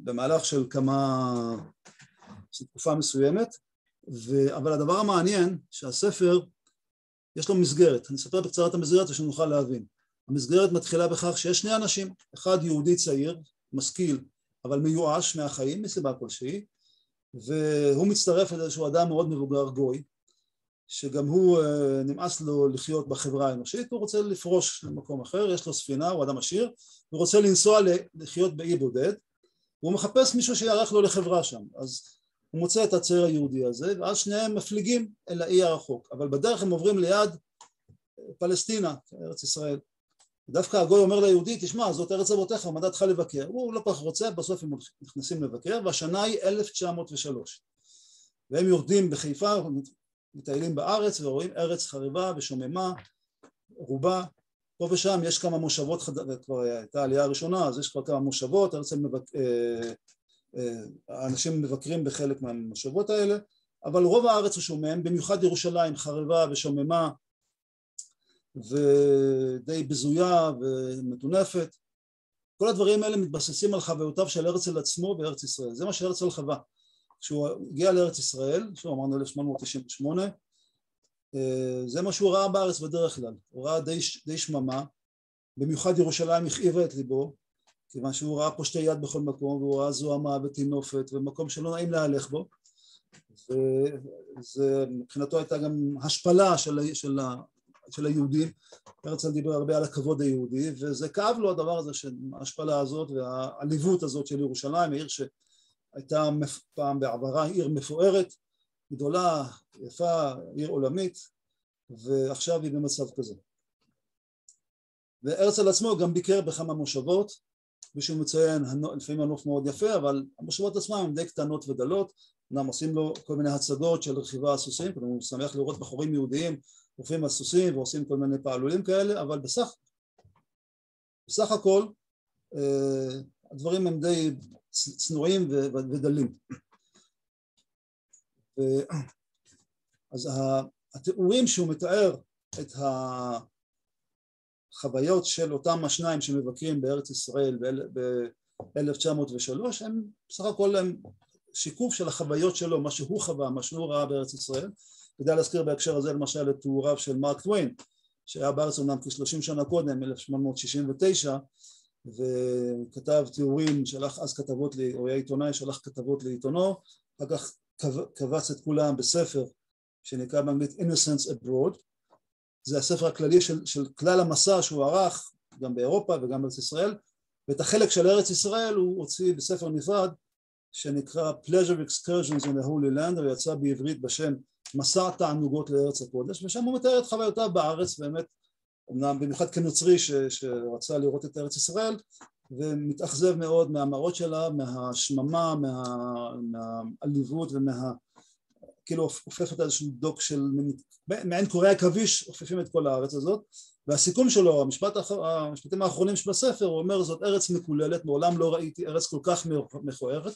במהלך של תקופה מסוימת, אבל הדבר המעניין שהספר יש לו מסגרת, אני אספר בקצרה את המסגרת ושנוכל להבין. המסגרת מתחילה בכך שיש שני אנשים, אחד יהודי צעיר, משכיל, אבל מיואש מהחיים מסיבה כלשהי, והוא מצטרף לאיזשהו אדם מאוד מבוגר גוי, שגם הוא נמאס לו לחיות בחברה האנושית, הוא רוצה לפרוש למקום אחר, יש לו ספינה, הוא אדם עשיר, הוא רוצה לנסוע לחיות באי בודד, והוא מחפש מישהו שיערך לו לחברה שם, אז הוא מוצא את הצעיר היהודי הזה, ואז שניהם מפליגים אל האי הרחוק, אבל בדרך הם עוברים ליד פלסטינה, ארץ ישראל. דווקא הגוי אומר ליהודי, תשמע, זאת ארץ אבותיך, מדעתך לבקר, הוא לא כך רוצה, בסוף הם נכנסים לבקר, והשנה היא 1903. והם יורדים בחיפה, מטיילים בארץ ורואים ארץ חריבה ושוממה, רובה, פה ושם יש כמה מושבות, כבר הייתה העלייה הראשונה, אז יש כבר כמה מושבות, האנשים מבקרים בחלק מהמושבות האלה, אבל רוב הארץ הוא שומם, במיוחד ירושלים חריבה ושוממה, ודי בזויה ומטונפת. כל הדברים האלה מתבססים על חוויותיו של הרצל עצמו בארץ ישראל, זה מה שהרצל חווה. כשהוא הגיע לארץ ישראל, שהוא אמרנו 1898, זה מה שהוא ראה בארץ בדרך כלל, הוא ראה די שממה, במיוחד ירושלים הכאיבה את ליבו, כיוון שהוא ראה פושטי יד בכל מקום, והוא ראה זוהמה וטינופת, ומקום שלא נעים להלך בו, וזה מבחינתו הייתה גם השפלה של היהודים, הרצל דיבר הרבה על הכבוד היהודי, וזה כאב לו הדבר הזה, ההשפלה הזאת והעליבות הזאת של ירושלים, העיר שהייתה פעם בעברה עיר מפוארת, גדולה, יפה, עיר עולמית, ועכשיו היא במצב כזה. והרצל עצמו גם ביקר בכמה מושבות, ושהוא מציין, לפעמים הנוף מאוד יפה, אבל המושבות עצמם הן די קטנות ודלות, אנחנו עושים לו כל מיני הצגות של רכיבה על סוסים, הוא שמח לראות בחורים יהודיים, רוכבים על סוסים ועושים כל מיני פעלולים כאלה, אבל בסך הכל הדברים הם די צנועים ודלים. אז התיאורים שהוא מתאר את החוויות של אותם השניים שמבקרים בארץ ישראל ב-1903 הם בסך הכל הם שיקוף של החוויות שלו, מה שהוא חווה, מה שהוא ראה בארץ ישראל. כדאי להזכיר בהקשר הזה למשל את תיאוריו של מרק טוויין שהיה בארץ אומנם כ-30 שנה קודם, 1869, וכתב תיאורים, שלח אז כתבות, הוא היה עיתונאי, שלח כתבות לעיתונו, אחר כך קבץ את כולם בספר שנקרא באנגלית Innocents Abroad, זה הספר הכללי של כלל המסע שהוא ערך גם באירופה וגם בארץ ישראל, ואת החלק של ארץ ישראל הוא הוציא בספר נפרד שנקרא Pleasure Excursions in the Holy Land, הוא יצא בעברית בשם מסע תענוגות לארץ הקודש, ושם הוא מתאר את חוויותיו בארץ, באמת, אמנם במיוחד כנוצרי שרצה לראות את ארץ ישראל, ומתאכזב מאוד מהמראות שלה, מהשממה, מהעליבות כאילו הופף את איזשהו דוק של מעין קורי עכביש, הופפים את כל הארץ הזאת, והסיכום שלו, המשפטים האחרונים של הספר, הוא אומר, זאת ארץ מקוללת, מעולם לא ראיתי ארץ כל כך מכוערת,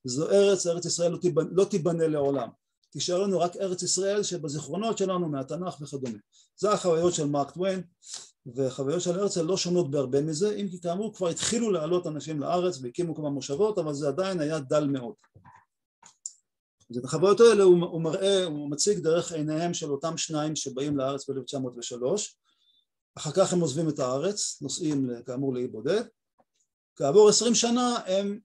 זו ארץ ישראל לא תיבנה לעולם, תישאר לנו רק ארץ ישראל שבזיכרונות שלנו מהתנ"ך וכדומה. זה החוויות של מרק טוויין, וחוויות של הרצל לא שונות בהרבה מזה, אם כי כאמור כבר התחילו לעלות אנשים לארץ והקימו כמה מושבות, אבל זה עדיין היה דל מאוד. אז את החוויות האלה הוא מראה, הוא מציג דרך עיניהם של אותם שניים שבאים לארץ ב-1903, אחר כך הם עוזבים את הארץ, נוסעים כאמור לאי בודד, כעבור 20 שנה הם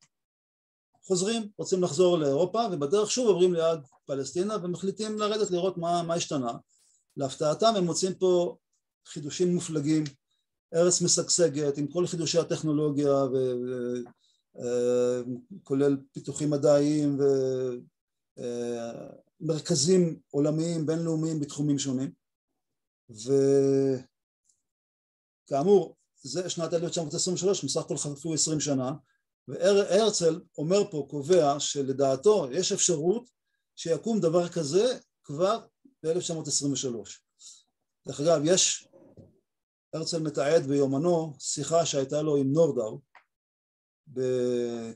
חוזרים, רוצים לחזור לאירופה, ובדרך שוב עוברים ליד פלסטינה ומחליטים לרדת לראות מה השתנה. להפתעתם הם מוצאים פה חידושים מופלגים, ארץ משגשגת עם כל חידושי הטכנולוגיה, כולל פיתוחים מדעיים ומרכזים עולמיים בינלאומיים בתחומים שונים. וכאמור, זה שנת 1923, מסך הכל חלפו 20 שנה, והרצל אומר פה, קובע שלדעתו יש אפשרות שיקום דבר כזה כבר ב-1923. דרך אגב, הרצל מתעד ביומנו שיחה שהייתה לו עם נורדאו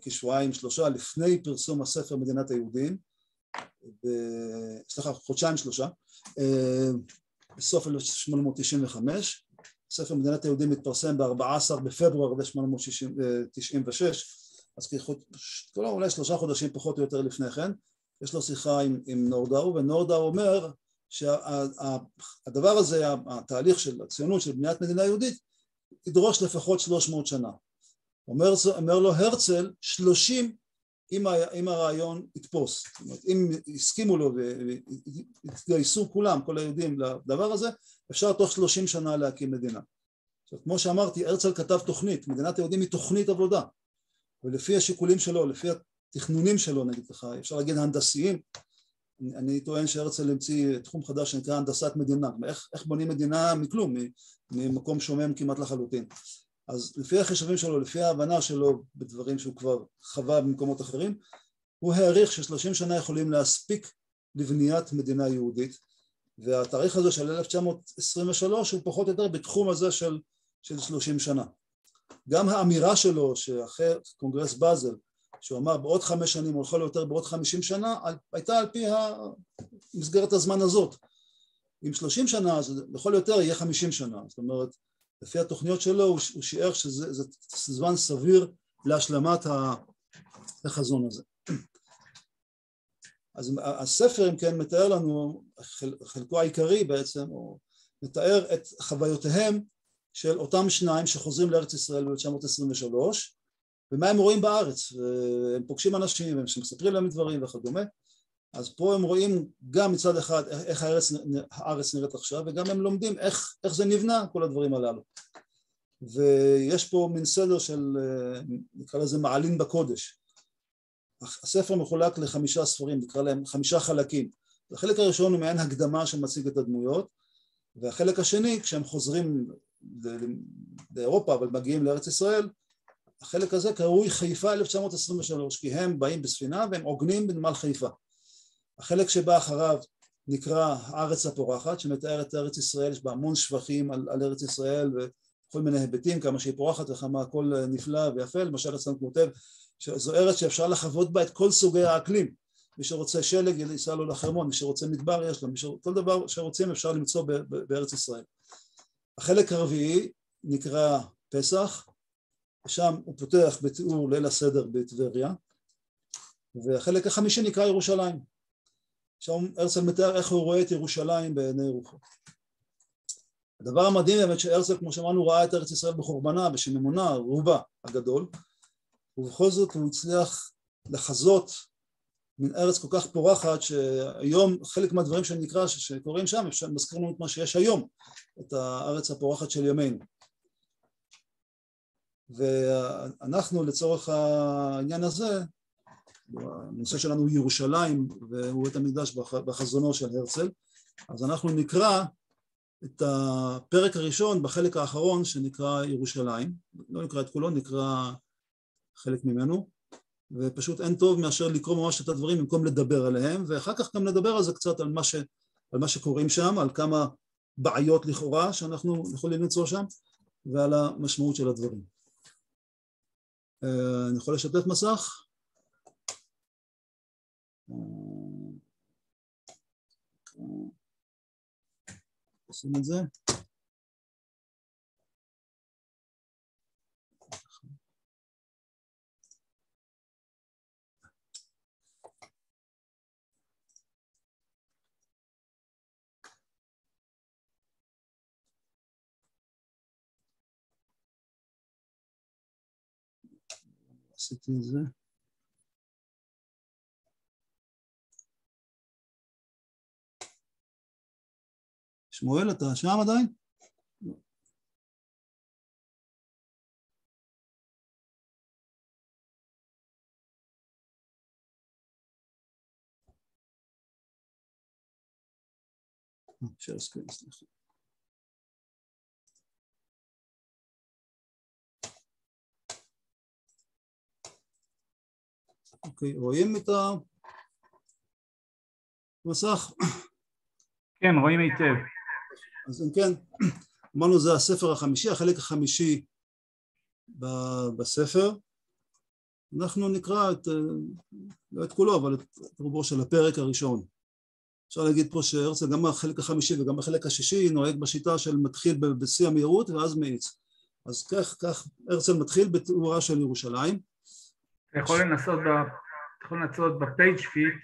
כשבועיים שלושה לפני פרסום הספר מדינת היהודים, חודשיים שלושה, בסוף 1895, ספר מדינת היהודים מתפרסם ב-14 בפברואר 1896, אז אולי 3 חודשים פחות או יותר לפני כן, יש לו שיחה עם נורדאו, ונורדאו אומר שהדבר הזה, התהליך של הציונות של בניית מדינה יהודית, ידרוש לפחות 300 שנה. אומר לו הרצל 30 אם הרעיון יתפוס, זאת אומרת, אם הסכימו לו והתגייסו כולם, כל היהודים לדבר הזה, אפשר תוך 30 שנה להקים מדינה. עכשיו, כמו שאמרתי, הרצל כתב תוכנית, מדינת היהודים היא תוכנית עבודה, ולפי השיקולים שלו, לפי התכנונים שלו, נגיד לך, אפשר להגיד הנדסיים, אני טוען שהרצל המציא תחום חדש שנקרא הנדסת מדינה, איך בונים מדינה מכלום, ממקום שומם כמעט לחלוטין. אז לפי החישובים שלו, לפי ההבנה שלו בדברים שהוא כבר חווה במקומות אחרים, הוא העריך ש30 שנה יכולים להספיק לבניית מדינה יהודית, והתאריך הזה של 1923 הוא פחות או יותר בתחום הזה של 30 שנה. גם האמירה שלו שאחרי קונגרס באזל, שהוא אמר בעוד 5 שנים או יכול יותר בעוד 50 שנה, הייתה על פי מסגרת הזמן הזאת. עם 30 שנה, אז לכל יותר יהיה 50 שנה, זאת אומרת, לפי התוכניות שלו הוא שיער שזה זמן סביר להשלמת החזון הזה. אז הספר אם כן מתאר לנו, חלקו העיקרי בעצם, הוא מתאר את חוויותיהם של אותם שניים שחוזרים לארץ ישראל ב-1923, ומה הם רואים בארץ, והם פוגשים אנשים, והם מספרים להם דברים וכדומה, אז פה הם רואים גם מצד אחד איך הארץ נראית עכשיו, וגם הם לומדים איך זה נבנה, כל הדברים הללו. ויש פה מין סדר של, נקרא לזה מעלין בקודש. הספר מחולק ל5 ספרים, נקרא להם 5 חלקים. החלק הראשון הוא מעין הקדמה שמציג את הדמויות, והחלק השני, כשהם חוזרים לאירופה, אבל מגיעים לארץ ישראל, החלק הזה קרוי חיפה 1923, כי הם באים בספינה והם עוגנים בנמל חיפה. החלק שבא אחריו נקרא הארץ הפורחת, שמתאר את ארץ ישראל, יש בה המון שבחים על ארץ ישראל וכל מיני היבטים, כמה שהיא פורחת וכמה הכל נפלא ויפה, למשל אצלנו כותב שזו ארץ שאפשר לחוות בה את כל סוגי האקלים, מי שרוצה שלג ייסע לו לחרמון, מי שרוצה מדבר יש לו, כל דבר שרוצים אפשר למצוא בארץ ישראל. החלק הרביעי נקרא פסח, ושם הוא פותח בתיאור ליל הסדר בטבריה, והחלק החמישי נקרא ירושלים. שם הרצל מתאר איך הוא רואה את ירושלים בעיני רוחו. הדבר המדהים באמת שהרצל, כמו שאמרנו, ראה את ארץ ישראל בחורבנה, בשממונה, רובה הגדול, ובכל זאת הוא הצליח לחזות מן ארץ כל כך פורחת, שהיום חלק מהדברים שנקרא, שקוראים שם, מזכירים לנו את מה שיש היום, את הארץ הפורחת של ימינו. ואנחנו לצורך העניין הזה, הנושא שלנו הוא ירושלים והוא בית המקדש בחזונו של הרצל, אז אנחנו נקרא את הפרק הראשון בחלק האחרון שנקרא ירושלים, לא נקרא את כולו, נקרא חלק ממנו, ופשוט אין טוב מאשר לקרוא ממש את הדברים במקום לדבר עליהם, ואחר כך גם נדבר על זה קצת על מה שקוראים שם, על כמה בעיות לכאורה שאנחנו יכולים למצוא שם, ועל המשמעות של הדברים. אני יכול לשתף מסך? עושים את זה. עשיתי את זה. שמואל, אתה שם עדיין? share screen, סליחה. אוקיי, רואים את המסך? כן, רואים היטב. אז אם כן, אמרנו זה הספר החמישי, החלק החמישי בספר. אנחנו נקרא לא את כולו, אבל את רובו של הפרק הראשון. אפשר להגיד פה שהרצל גם בחלק החמישי וגם בחלק השישי נוהג בשיטה של מתחיל בשיא המהירות ואז מאיץ. אז כך הרצל מתחיל בתיאורה של ירושלים. אתה יכול לנסות בפייג' פיט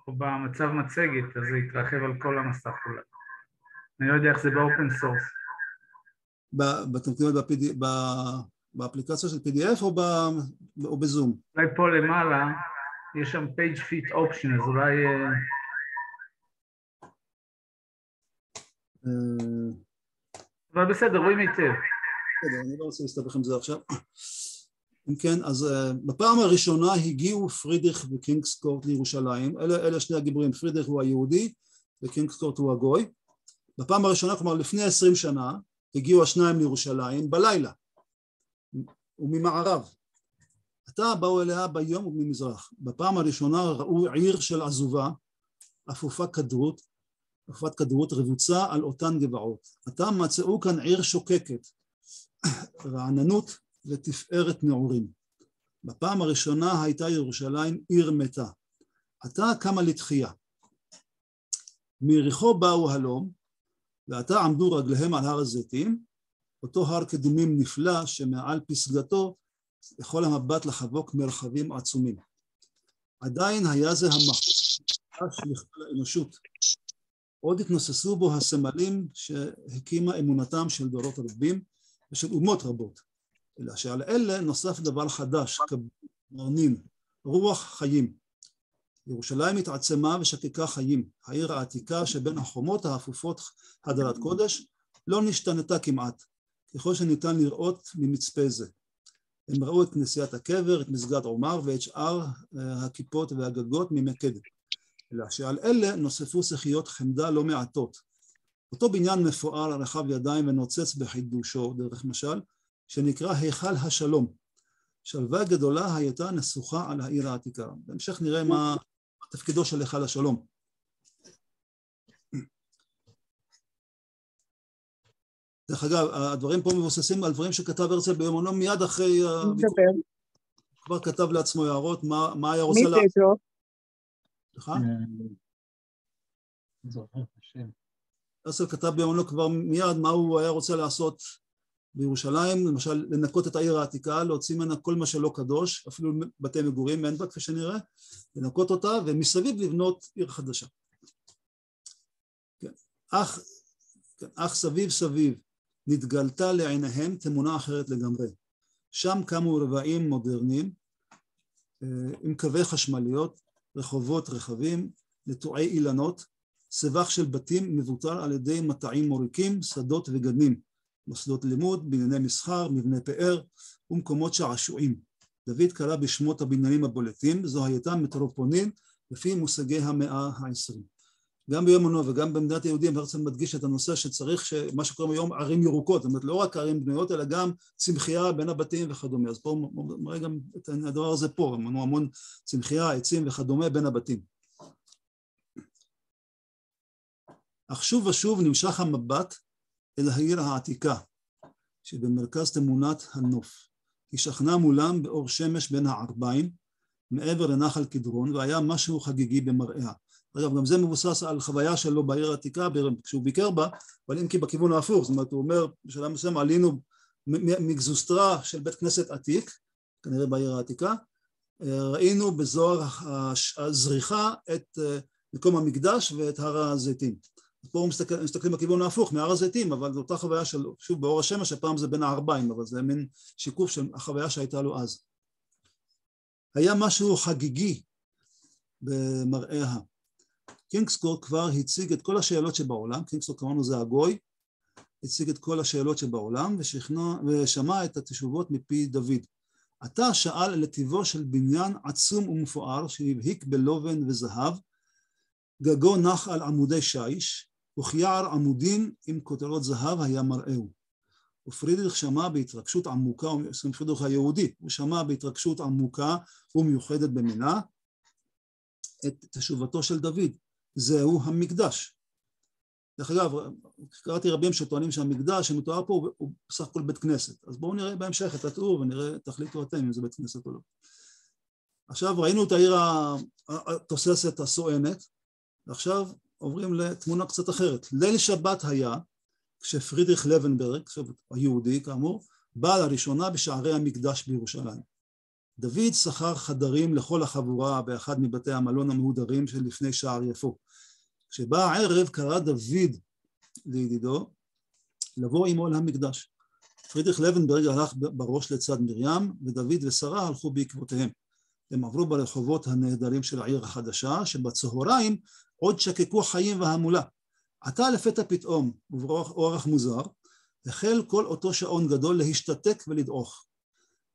או במצב מצגת, אז זה יתרחב על כל המסך אולי. אני לא יודע איך זה באופן סורס. באפליקציה של PDF או בזום? אולי פה למעלה יש שם page fit option, אז אולי... אבל בסדר, רואים היטב. אני לא רוצה להסתבך עם זה עכשיו. אם כן, אז בפעם הראשונה הגיעו פרידריך וקינגסקורט לירושלים. אלה שני הגיבורים, פרידריך הוא היהודי וקינגסקורט הוא הגוי. בפעם הראשונה, כלומר לפני 20 שנה, הגיעו השניים לירושלים בלילה וממערב. עתה באו אליה ביום וממזרח. בפעם הראשונה ראו עיר של עזובה, אפופת כדרות רבוצה על אותן גבעות. עתה מצאו כאן עיר שוקקת, רעננות ותפארת נעורים. בפעם הראשונה הייתה ירושלים עיר מתה. עתה קמה לתחייה. מיריחו באו הלום, ועתה עמדו רגליהם על הר הזיתים, אותו הר קדומים נפלא שמעל פסגתו יכול המבט לחבוק מרחבים עצומים. עדיין היה זה המחש לכלל האנושות. עוד התנוססו בו הסמלים שהקימה אמונתם של דורות רבים ושל אומות רבות. אלא שעל אלה נוסף דבר חדש, כמרנין, רוח חיים. ירושלים התעצמה ושקקה חיים. העיר העתיקה שבין החומות האפופות הדרת קודש לא נשתנתה כמעט, ככל שניתן לראות ממצפה זה. הם ראו את כנסיית הקבר, את מסגד עומר ואת שאר הכיפות והגגות ממקדת. אלא שעל אלה נוספו שכיות חמדה לא מעטות. אותו בניין מפואר, רחב ידיים ונוצץ בחידושו, דרך משל, שנקרא היכל השלום. שלווה גדולה הייתה נסוכה על העיר העתיקה. בהמשך נראה מה תפקידו של היכל השלום. דרך אגב, הדברים פה מבוססים על דברים שכתב הרצל ביומנו מיד אחרי... כבר כתב לעצמו הערות, מה היה רוצה לעשות. מי סליחה? הרצל כתב ביומנו כבר מיד מה הוא היה רוצה לעשות בירושלים, למשל לנקות את העיר העתיקה, להוציא ממנה כל מה שלא קדוש, אפילו בתי מגורים, אין בה כפי שנראה, לנקות אותה ומסביב לבנות עיר חדשה. כן. אך סביב סביב נתגלתה לעיניהם תמונה אחרת לגמרי. שם קמו רבעים מודרניים עם קווי חשמליות, רחובות רחבים, נטועי אילנות, סבך של בתים מבוטל על ידי מטעים מוריקים, שדות וגנים, מוסדות לימוד, בנייני מסחר, מבני פאר ומקומות שעשועים. דוד קרא בשמות הבניינים הבולטים, זו הייתה מטרופולין לפי מושגי המאה ה-20. גם ביומנו וגם במדינת היהודים הרצל מדגיש את הנושא שצריך מה שקוראים היום ערים ירוקות, זאת אומרת לא רק ערים בנויות אלא גם צמחייה בין הבתים וכדומה. אז פה מראה גם את הדבר הזה פה, המון צמחייה, עצים וכדומה בין הבתים. אך שוב ושוב נמשך המבט אל העיר העתיקה שבמרכז תמונת הנוף. היא שכנה מולם באור שמש בין הערביים מעבר לנחל קדרון והיה משהו חגיגי במראיה. אגב, גם זה מבוסס על חוויה שלו בעיר העתיקה כשהוא ביקר בה, אבל אם כי בכיוון ההפוך, זאת אומרת הוא אומר בשלב מסוים עלינו מגזוסטרה של בית כנסת עתיק, כנראה בעיר העתיקה, ראינו בזוהר הזריחה את מקום המקדש ואת הר הזיתים. פה הוא מסתכלים בכיוון ההפוך מהר הזיתים, אבל זו אותה חוויה של, שוב באור השמש, הפעם זה בין הערביים, אבל זה מין שיקוף של החוויה שהייתה לו אז. היה משהו חגיגי במראיה. קינגסקורט כבר הציג את כל השאלות שבעולם, קינגסקורט כמובן זה הגוי, הציג את כל השאלות שבעולם ושמע את התשובות מפי דוד. עתה שאל לטיבו של בניין עצום ומפואר שהבהיק בלובן וזהב, גגו נח על עמודי שיש, וכיער עמודים עם כותרות זהב היה מראהו. ופרידריך שמע בהתרגשות עמוקה, פרידריך היהודי, הוא שמע בהתרגשות עמוקה ומיוחדת במינה את תשובתו של דוד. זהו המקדש. דרך אגב, קראתי רבים שטוענים שהמקדש שמתואר פה הוא בסך הכל בית כנסת. אז בואו נראה בהמשך את התיאור ונראה, תחליטו אתם אם זה בית כנסת או לא. עכשיו ראינו את העיר התוססת הסואנת, עכשיו עוברים לתמונה קצת אחרת. ליל שבת היה כשפרידריך לבנברג, היהודי כאמור, בא לראשונה בשערי המקדש בירושלים. דוד שכר חדרים לכל החבורה באחד מבתי המלון המהודרים של לפני שער יפו. כשבא הערב קרא דוד לידידו לבוא עמו אל המקדש. פרידריך לבנברג הלך בראש לצד מרים, ודוד ושרה הלכו בעקבותיהם. הם עברו ברחובות הנהדרים של העיר החדשה, שבצהריים עוד שקקו חיים והמולה. עתה לפתע פתאום, ובאורח מוזר, החל כל אותו שעון גדול להשתתק ולדעוך.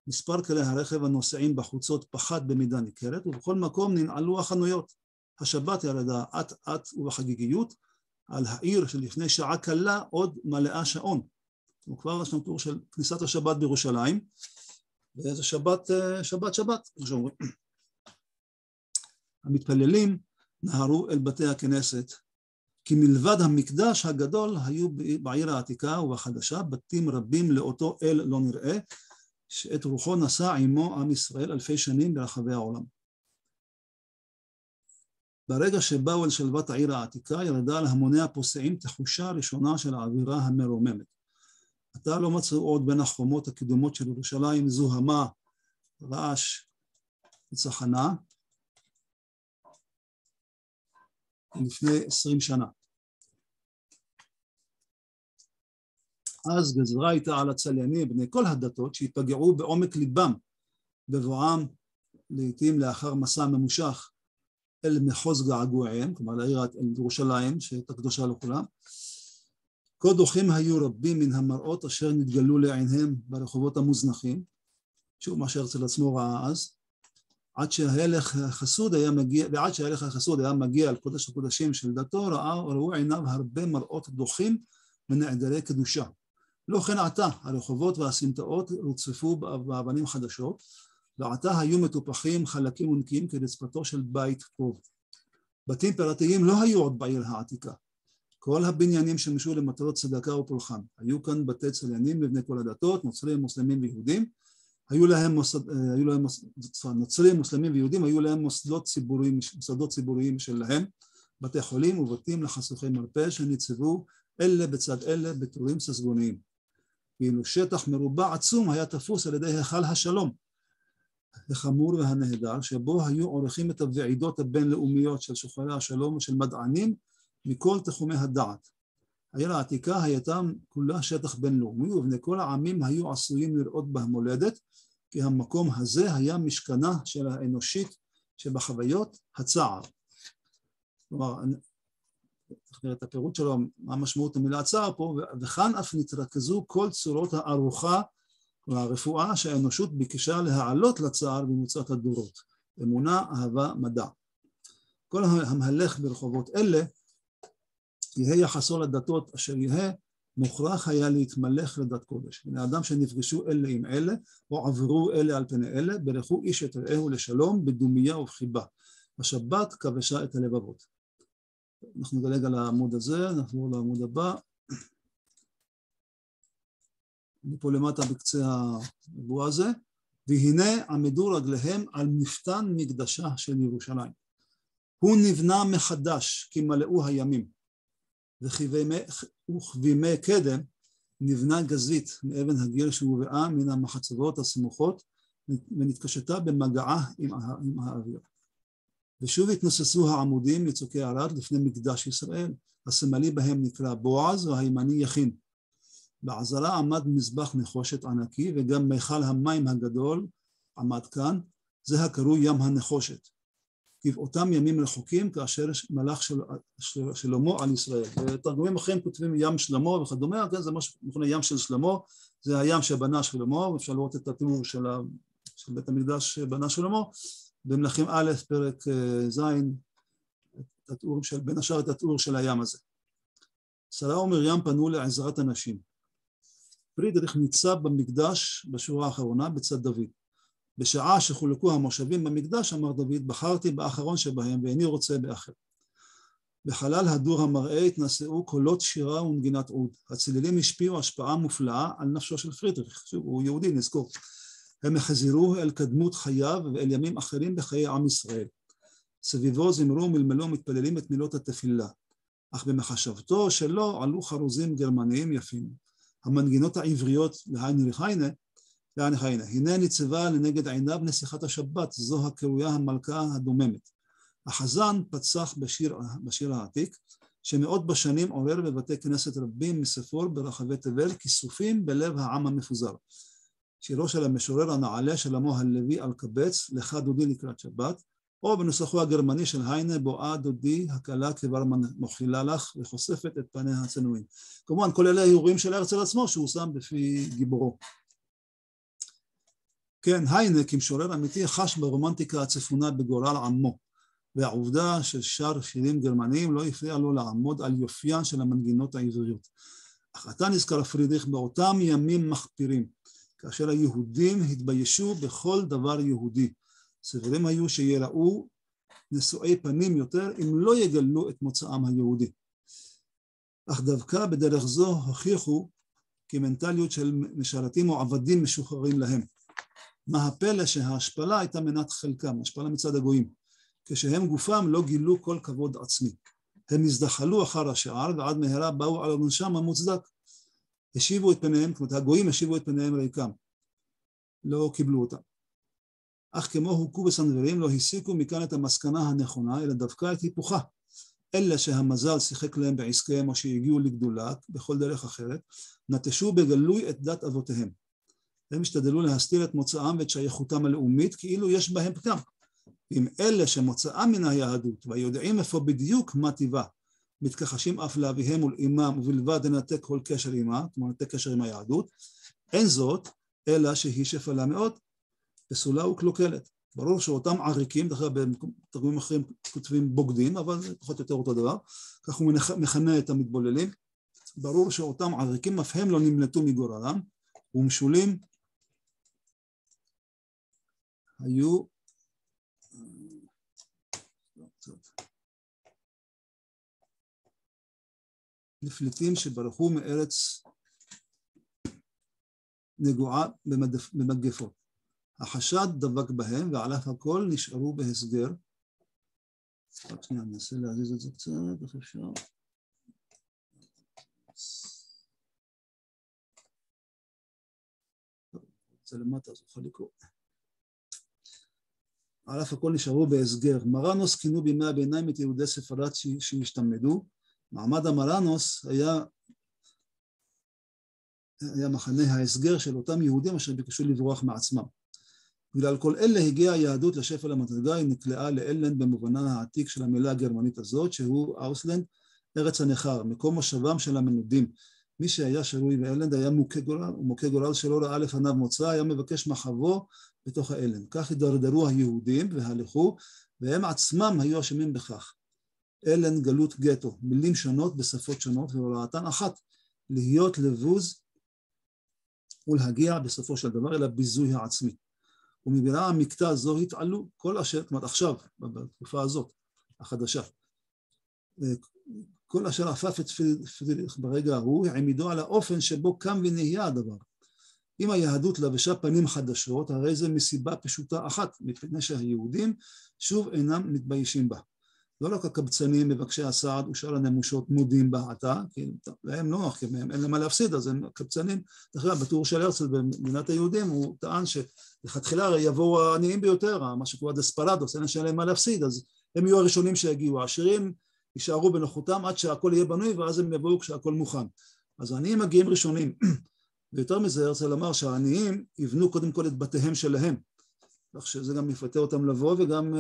מספר כלי הרכב הנוסעים בחוצות פחת במידה ניכרת, ובכל מקום ננעלו החנויות. השבת ירדה אט-אט ובחגיגיות, על העיר שלפני שעה קלה עוד מלאה שעון. וכבר יש לנו תיאור של כניסת השבת בירושלים, וזה שבת, כמו שאומרים. המתפללים נהרו אל בתי הכנסת, כי מלבד המקדש הגדול היו בעיר העתיקה ובחדשה בתים רבים לאותו אל לא נראה, שאת רוחו נשא עמו עם ישראל אלפי שנים ברחבי העולם. ברגע שבאו אל שלוות העיר העתיקה, ירדה על המוני הפוסעים תחושה ראשונה של האווירה המרוממת. עתה לא מצאו עוד בין החומות הקדומות של ירושלים זוהמה, רעש וצחנה, לפני 20 שנה. אז גזרה איתה על הצליינים בני כל הדתות שהתפגעו בעומק ליבם בבואם לעתים לאחר מסע ממושך אל מחוז געגועיהם, כלומר לעיר ירושלים שהייתה קדושה לכולם. כה דוחים היו רבים מן המראות אשר נתגלו לעיניהם ברחובות המוזנחים, שוב מה שהרצל עצמו ראה אז, עד שההלך החסוד היה מגיע על קודש הקודשים של דתו, ראו עיניו הרבה מראות דוחים ונעדרי קדושה. לא כן עתה, הרחובות והסמטאות רוצפו באבנים חדשות, ועתה היו מטופחים חלקים ונקיים כרצפתו של בית טוב. בתים פרטיים לא היו עוד בעיר העתיקה. כל הבניינים שמשו למטרות צדקה ופולחן. היו כאן בתי צליינים לבני כל הדתות, נוצרים, מוסלמים ויהודים. נוצרים, מוסלמים ויהודים, היו להם מוסדות ציבוריים שלהם, בתי חולים ובתים לחשוכי מרפא שניצבו אלה בצד אלה בטורים ססגוניים. ואילו שטח מרובע עצום היה תפוס על ידי היכל השלום, החמור והנהדר, שבו היו עורכים את הוועידות הבינלאומיות של שוחרי השלום ושל מדענים מכל תחומי הדעת. העיר העתיקה הייתה כולה שטח בינלאומי, ובני כל העמים היו עשויים לראות בה מולדת, כי המקום הזה היה משכנה של האנושית שבחוויות הצער. כלומר, נראה את הפירוט שלו, מה המשמעות המילה הצער פה, וכאן אף נתרכזו כל צורות הארוחה, והרפואה שהאנושות ביקשה להעלות לצער במוצאת הדורות, אמונה, אהבה, מדע. כל המהלך ברחובות אלה, יהיה יחסו לדתות אשר יהיה, מוכרח היה להתמלך לדת קודש. בני אדם שנפגשו אלה עם אלה, או עברו אלה על פני אלה, ברכו איש את רעהו לשלום, בדומיה ובחיבה. השבת כבשה את הלבבות. אנחנו נדלג על העמוד הזה, נחזור לעמוד הבא. אני פה למטה בקצה הנבואה הזה, והנה עמדו רגליהם על מפתן מקדשה של ירושלים. הוא נבנה מחדש כי מלאו הימים, וכבימי קדם נבנה גזית מאבן הגיר שהובאה מן המחצבות הסמוכות ונתקשתה במגעה עם האוויר. ושוב התנוססו העמודים מצוקי ערד לפני מקדש ישראל, הסמלי בהם נקרא בועז והימני יכין. בעזרה עמד מזבח נחושת ענקי, וגם מיכל המים הגדול עמד כאן, זה הקרוי ים הנחושת. כבאותם ימים רחוקים כאשר מלך שלמה על ישראל. ותרגומים אחרים כותבים ים שלמה וכדומה, זה מה שמכונה ים של שלמה, זה הים שבנה שלמה, ואפשר לראות את התיאור של בית המקדש שבנה שלמה, במלכים א' פרק ז', בין השאר את התיאור של הים הזה. שרה ומרים פנו לעזרת הנשים. פרידריך ניצב במקדש בשורה האחרונה בצד דוד. בשעה שחולקו המושבים במקדש, אמר דוד, בחרתי באחרון שבהם ואיני רוצה באחר. בחלל הדור המראה התנשאו קולות שירה ונגינת עוד. הצלילים השפיעו השפעה מופלאה על נפשו של פרידריך, הוא יהודי נזכור. הם החזירו אל קדמות חייו ואל ימים אחרים בחיי עם ישראל. סביבו זמרו ומלמלו מתפללים את מילות התפילה. אך במחשבתו שלו עלו חרוזים גרמניים יפים. המנגינות העבריות הנה ניצבה לנגד עיניו נסיכת השבת, זו הקרויה המלכה הדוממת. החזן פצח בשיר העתיק, שמאות בשנים עורר בבתי כנסת רבים מספור ברחבי תבל, כיסופים בלב העם המפוזר. שירו של המשורר הנעלה שלמה הלוי אלקבץ, לך דודי לקראת שבת, או בנוסחו הגרמני של היינה, בואה דודי הקלה כבר מוכילה לך וחושפת את פניה הצנועים. כמובן כל אלה איורים של הרצל עצמו שהוא שם בפי גיבורו. כן, היינה כמשורר אמיתי חש ברומנטיקה הצפונה בגורל עמו, והעובדה ששר שירים גרמניים לא הפריע לו לעמוד על יופיין של המנגינות העבריות. אך עתה נזכר פרידריך באותם ימים מחפירים, כאשר היהודים התביישו בכל דבר יהודי. סבירים היו שיראו נשואי פנים יותר אם לא יגלו את מוצאם היהודי. אך דווקא בדרך זו הוכיחו כמנטליות של משרתים או עבדים משוחררים להם. מה הפלא שההשפלה הייתה מנת חלקם, השפלה מצד הגויים, כשהם גופם לא גילו כל כבוד עצמי. הם הזדחלו אחר השער ועד מהרה באו על עונשם המוצדק. השיבו את פניהם, כלומר הגויים השיבו את פניהם ריקם. לא קיבלו אותם. אך כמו הוכו בסנוורים לא הסיקו מכאן את המסקנה הנכונה, אלא דווקא את היפוכה. אלה שהמזל שיחק להם בעסקיהם או שהגיעו לגדולה, בכל דרך אחרת, נטשו בגלוי את דת אבותיהם. הם השתדלו להסתיר את מוצאם ואת שייכותם הלאומית, כאילו יש בהם פגם. עם אלה שמוצאם מן היהדות, והיודעים איפה בדיוק מה טיבה, מתכחשים אף לאביהם ולאמם, ובלבד לנתק כל קשר עמה, כלומר לנתק קשר עם היהדות, אין זאת, אלא שהיא שפלה מאוד, פסולה וקלוקלת. ברור שאותם עריקים, דרך אגב בתרגומים אחרים כותבים בוגדים, אבל זה פחות או יותר אותו דבר, כך הוא מכנה את המתבוללים, ברור שאותם עריקים אף הם לא נמלטו מגורלם, ומשולים היו נפליטים שברחו מארץ נגועה במגפות. החשד דבק בהם ועל אף הכל נשארו בהסגר. רק שנייה, ננסה להזיז את זה קצת, איך אפשר? זה למטה, אז אוכל לקרוא. על אף הכל נשארו בהסגר. מרנוס כינו בימי הביניים את יהודי ספרד שהשתמדו. מעמד המרנוס היה מחנה ההסגר של אותם יהודים אשר ביקשו לברוח מעצמם. בגלל כל אלה הגיעה היהדות לשפל המדרגה, היא נקלעה לאלנד במובנה העתיק של המילה הגרמנית הזאת, שהוא אוסלנד, ארץ הנכר, מקום מושבם של המנודים. מי שהיה שרוי באלנד היה מוכה גורל, ומוכה גורל שלא ראה לפניו מוצא, היה מבקש מחבו בתוך האלנד. כך הידרדרו היהודים והלכו, והם עצמם היו אשמים בכך. אלן גלות גטו, מילים שונות בשפות שונות, והוראתן אחת, להיות לבוז ולהגיע בסופו של דבר אל הביזוי העצמי. ומבינה המקטע זו התעלו כל אשר, כלומר עכשיו, בתקופה הזאת, החדשה, כל אשר עפף את פרידריך ברגע ההוא, העמידו על האופן שבו קם ונהיה הדבר. אם היהדות לבשה פנים חדשות, הרי זה מסיבה פשוטה אחת, מפני שהיהודים שוב אינם מתביישים בה. לא רק הקבצנים, מבקשי הסעד ושאר הנמושות מודים בה עתה, כי להם נוח, כי אין להם מה להפסיד, אז הם קבצנים. אחרי בטור של הרצל במדינת היהודים, הוא טען שלכתחילה הרי יבואו העניים ביותר, מה שקורה דספרדוס, אין להם מה להפסיד, אז הם יהיו הראשונים שיגיעו. העשירים יישארו בנוחותם עד שהכל יהיה בנוי, ואז הם יבואו כשהכל מוכן. אז העניים מגיעים ראשונים. ויותר מזה, הרצל אמר שהעניים יבנו קודם כל את בתיהם שלהם. כך שזה גם יפתה אותם לבוא וגם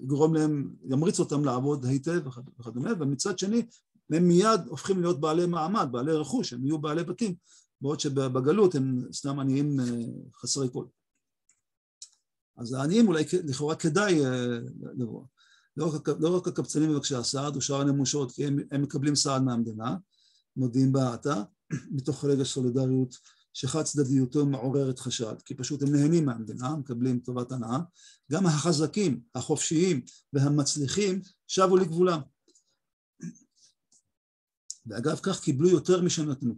יגרום להם, ימריץ אותם לעבוד היטב וכדומה, ומצד שני הם מיד הופכים להיות בעלי מעמד, בעלי רכוש, הם יהיו בעלי בתים, בעוד שבגלות הם סתם עניים חסרי כל. אז העניים אולי לכאורה כדאי לבוא. לא רק הקבצנים מבקשי הסעד ושאר הנמושות, כי הם מקבלים סעד מהמדינה, מודיעים בעתה, מתוך רגע סולידריות, שחד צדדיותו מעוררת חשד, כי פשוט הם נהנים מהמדינה, מקבלים טובת הנאה, גם החזקים, החופשיים והמצליחים שבו לגבולם. ואגב כך קיבלו יותר משנתנו,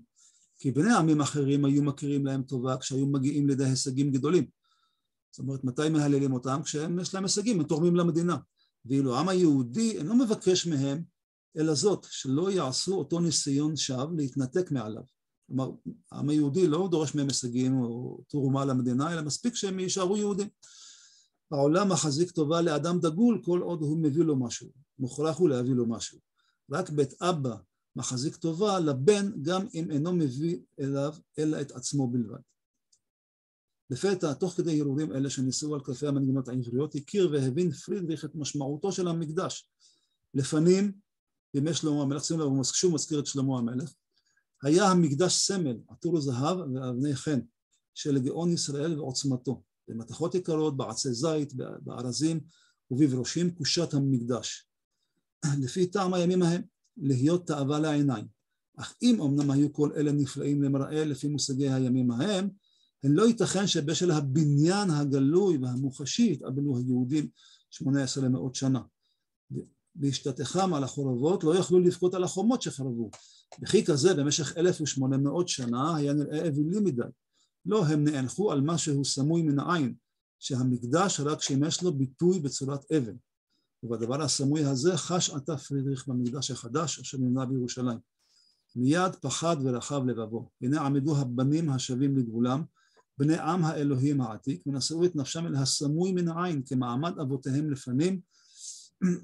כי בני עמים אחרים היו מכירים להם טובה כשהיו מגיעים לידי הישגים גדולים. זאת אומרת, מתי מהללים אותם? כשיש להם הישגים, הם תורמים למדינה. ואילו העם היהודי אינו מבקש מהם, אלא זאת, שלא יעשו אותו ניסיון שווא להתנתק מעליו. כלומר, העם היהודי לא דורש מהם הישגים או תרומה למדינה, אלא מספיק שהם יישארו יהודים. העולם מחזיק טובה לאדם דגול כל עוד הוא מביא לו משהו, מוכרח הוא להביא לו משהו. רק בית אבא מחזיק טובה לבן גם אם אינו מביא אליו אלא את עצמו בלבד. לפתע, תוך כדי הרהורים אלה שניסו על כלפי המנגינות העבריות, הכיר והבין פרידריך את משמעותו של המקדש. לפנים, בימי שלמה המלך, שימו לב, הוא שוב מזכיר את שלמה המלך, היה המקדש סמל, עטור זהב ואבני חן, של גאון ישראל ועוצמתו, במתכות יקרות, בעצי זית, בארזים ובברושים קושת המקדש. לפי טעם הימים ההם, להיות תאווה לעיניים. אך אם אמנם היו כל אלה נפלאים למראה לפי מושגי הימים ההם, הן לא ייתכן שבשל הבניין הגלוי והמוחשי התאבלו היהודים 18 למאות שנה. בהשתתחם על החורבות לא יכלו לבכות על החומות שחרבו. וכי כזה במשך 1800 שנה היה נראה אווילי מדי. לא, הם נאנחו על מה שהוא סמוי מן העין, שהמקדש רק שימש לו ביטוי בצורת אבן. ובדבר הסמוי הזה חש עתה פרידריך במקדש החדש אשר נבנה בירושלים. מיד פחד ורחב לבבו. הנה עמדו הבנים השבים לגבולם, בני עם האלוהים העתיק, ונשאו את נפשם אל הסמוי מן העין, כמעמד אבותיהם לפנים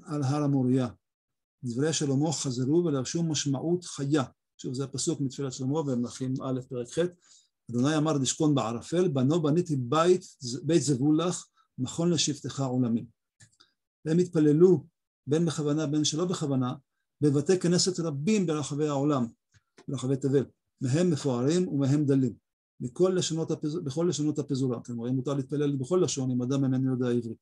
על הר המוריה. דברי שלמה חזרו ולרשו משמעות חיה. שוב, זה הפסוק מתפילת שלמה במלכים א' פרק ח'. אדוני אמר לשכון בערפל, בנו בניתי בית זבולך, מכון לשבטך עולמי. והם התפללו בין בכוונה בין שלא בכוונה, בבתי כנסת רבים ברחבי העולם, ברחבי תבל, מהם מפוארים ומהם דלים, בכל לשונות הפזורה. כלומר, מותר להתפלל בכל לשון אם אדם איננו יודע עברית.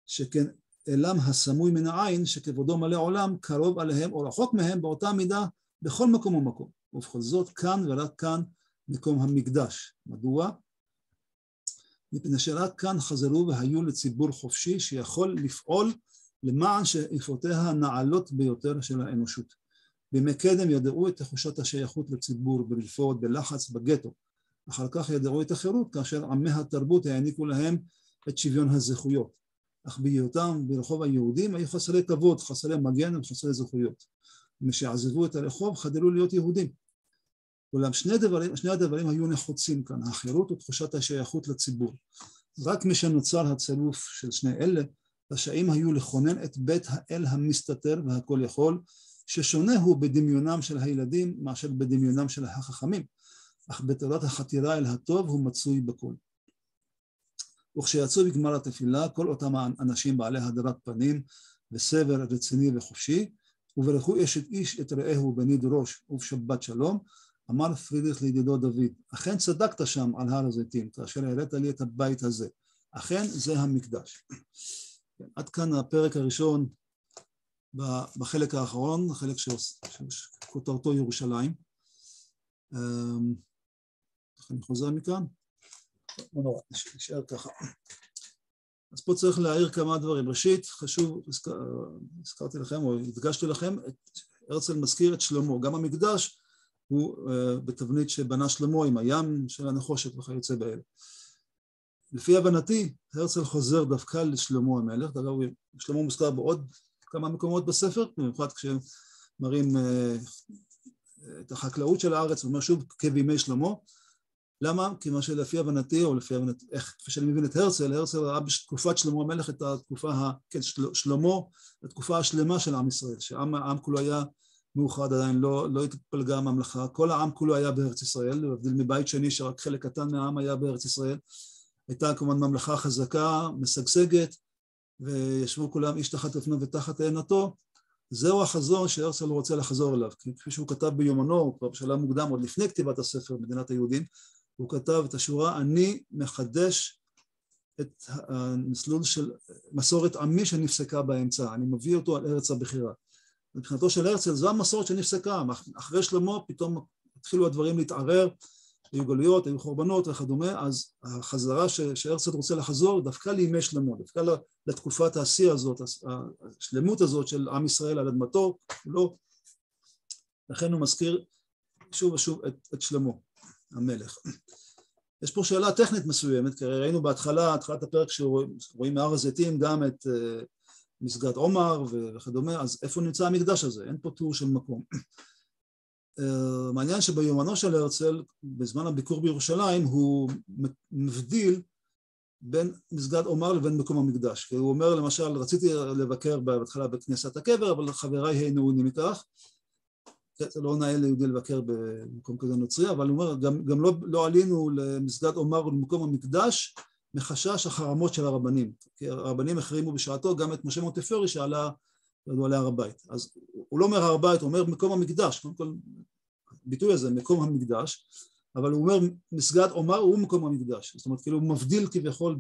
שכן אלם הסמוי מן העין, שכבודו מלא עולם, קרוב עליהם או רחוק מהם באותה מידה, בכל מקום ומקום. ובכל זאת, כאן ורק כאן, מקום המקדש. מדוע? מפני שרק כאן חזרו והיו לציבור חופשי שיכול לפעול למען שאיפותיה הנעלות ביותר של האנושות. בימי קדם ידעו את תחושת השייכות לציבור ברפואות, בלחץ, בגטו. אחר כך ידעו את החירות כאשר עמי התרבות העניקו להם את שוויון הזכויות. אך בהיותם ברחוב היהודים היו חסרי כבוד, חסרי מגן וחסרי זכויות. ומשעזבו את הרחוב חדלו להיות יהודים. אולם שני הדברים היו נחוצים כאן, החירות ותחושת השייכות לציבור. רק משנוצר הצירוף של שני אלה, רשאים היו לכונן את בית האל המסתתר והכל יכול, ששונה הוא בדמיונם של הילדים מאשר בדמיונם של החכמים, אך בתורת החתירה אל הטוב הוא מצוי בכל. וכשיצאו בגמר התפילה, כל אותם האנשים בעלי הדרת פנים וסבר רציני וחופשי, וברכו אשת איש את רעהו בניד ראש ובשבת שלום, אמר פרידריך לידידו דוד, אכן צדקת שם על הר הזיתים, כאשר הראת לי את הבית הזה. אכן זה המקדש. עד כאן הפרק הראשון בחלק האחרון, החלק שכותרתו ירושלים. אני חוזר מכאן. נשאר ככה. אז פה צריך להעיר כמה דברים. ראשית, חשוב, הזכרתי לכם או הדגשתי לכם, הרצל מזכיר את שלמה. גם המקדש הוא בתבנית שבנה שלמה עם הים של הנחושת וכיוצא באלה. לפי הבנתי, הרצל חוזר דווקא לשלמה המלך, דרך אגב, שלמה מוזכר בעוד כמה מקומות בספר, במיוחד כשמראים את החקלאות של הארץ, הוא אומר שוב כבימי שלמה. למה? כי מה שלפי הבנתי, או לפי הבנתי, כפי שאני מבין את הרצל, הרצל ראה בתקופת שלמה המלך את התקופה, כן, שלמה, התקופה השלמה של עם ישראל, שהעם כולו היה מאוחד, עדיין לא התפלגה הממלכה, כל העם כולו היה בארץ ישראל, להבדיל מבית שני שרק חלק קטן מהעם היה בארץ ישראל, הייתה כמובן ממלכה חזקה, משגשגת, וישבו כולם איש תחת אופנו ותחת תאנתו. זהו החזון שהרצל רוצה לחזור אליו, כפי שהוא כתב ביומנו, כבר בשלב מוקדם, עוד לפני כתיבת הספר מדינת היהודים, הוא כתב את השורה, אני מחדש את המסלול של מסורת עמי שנפסקה באמצע, אני מביא אותו על ארץ הבחירה. מבחינתו של הרצל זו המסורת שנפסקה, אחרי שלמה פתאום התחילו הדברים להתערער, היו גלויות, היו חורבנות וכדומה, אז החזרה שהרצל רוצה לחזור דווקא לימי שלמה, דווקא לתקופת השיא הזאת, השלמות הזאת של עם ישראל על אדמתו, לא. לכן הוא מזכיר שוב ושוב את שלמה, המלך. יש פה שאלה טכנית מסוימת, כי ראינו בהתחלת הפרק שרואים מהר הזיתים גם את מסגד עומר וכדומה, אז איפה נמצא המקדש הזה? אין פה תיאור של מקום. מעניין שביומנו של הרצל, בזמן הביקור בירושלים, הוא מבדיל בין מסגד עומר לבין מקום המקדש. כי הוא אומר למשל, רציתי לבקר בהתחלה בכנסת הקבר, אבל חבריי הענוני מכך. זה לא נאה ליהודי לבקר במקום כזה נוצרי, אבל הוא אומר, גם לא עלינו למסגד עומר ולמקום המקדש, מחשש החרמות של הרבנים. כי הרבנים החרימו בשעתו גם את משה מונטפיורי שעלה להר הבית. אז הוא לא אומר הר הבית, הוא אומר מקום המקדש. קודם כל, הביטוי הזה, מקום המקדש, אבל הוא אומר מסגד עומר הוא מקום המקדש. זאת אומרת, כאילו הוא מבדיל כביכול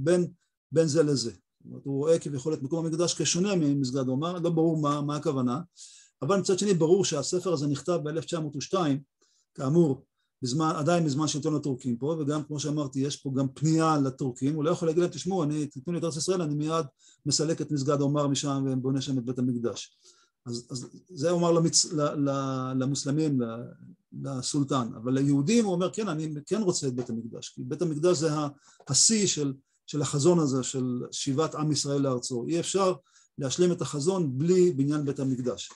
בין זה לזה. זאת אומרת, הוא רואה כביכול את מקום המקדש כשונה ממסגד עומר, לא ברור מה הכוונה. אבל מצד שני ברור שהספר הזה נכתב ב-1902, כאמור, עדיין בזמן שלטון הטורקים פה, וגם כמו שאמרתי, יש פה גם פנייה לטורקים, הוא לא יכול להגיד להם, תשמעו, תיתנו לי את ארץ ישראל, אני מיד מסלק את מסגד עומר משם ובונה שם את בית המקדש. אז זה אומר למוסלמים, לסולטן, אבל ליהודים הוא אומר, כן, אני כן רוצה את בית המקדש, כי בית המקדש זה השיא של החזון הזה, של שיבת עם ישראל לארצו. אי אפשר להשלים את החזון בלי בניין בית המקדש.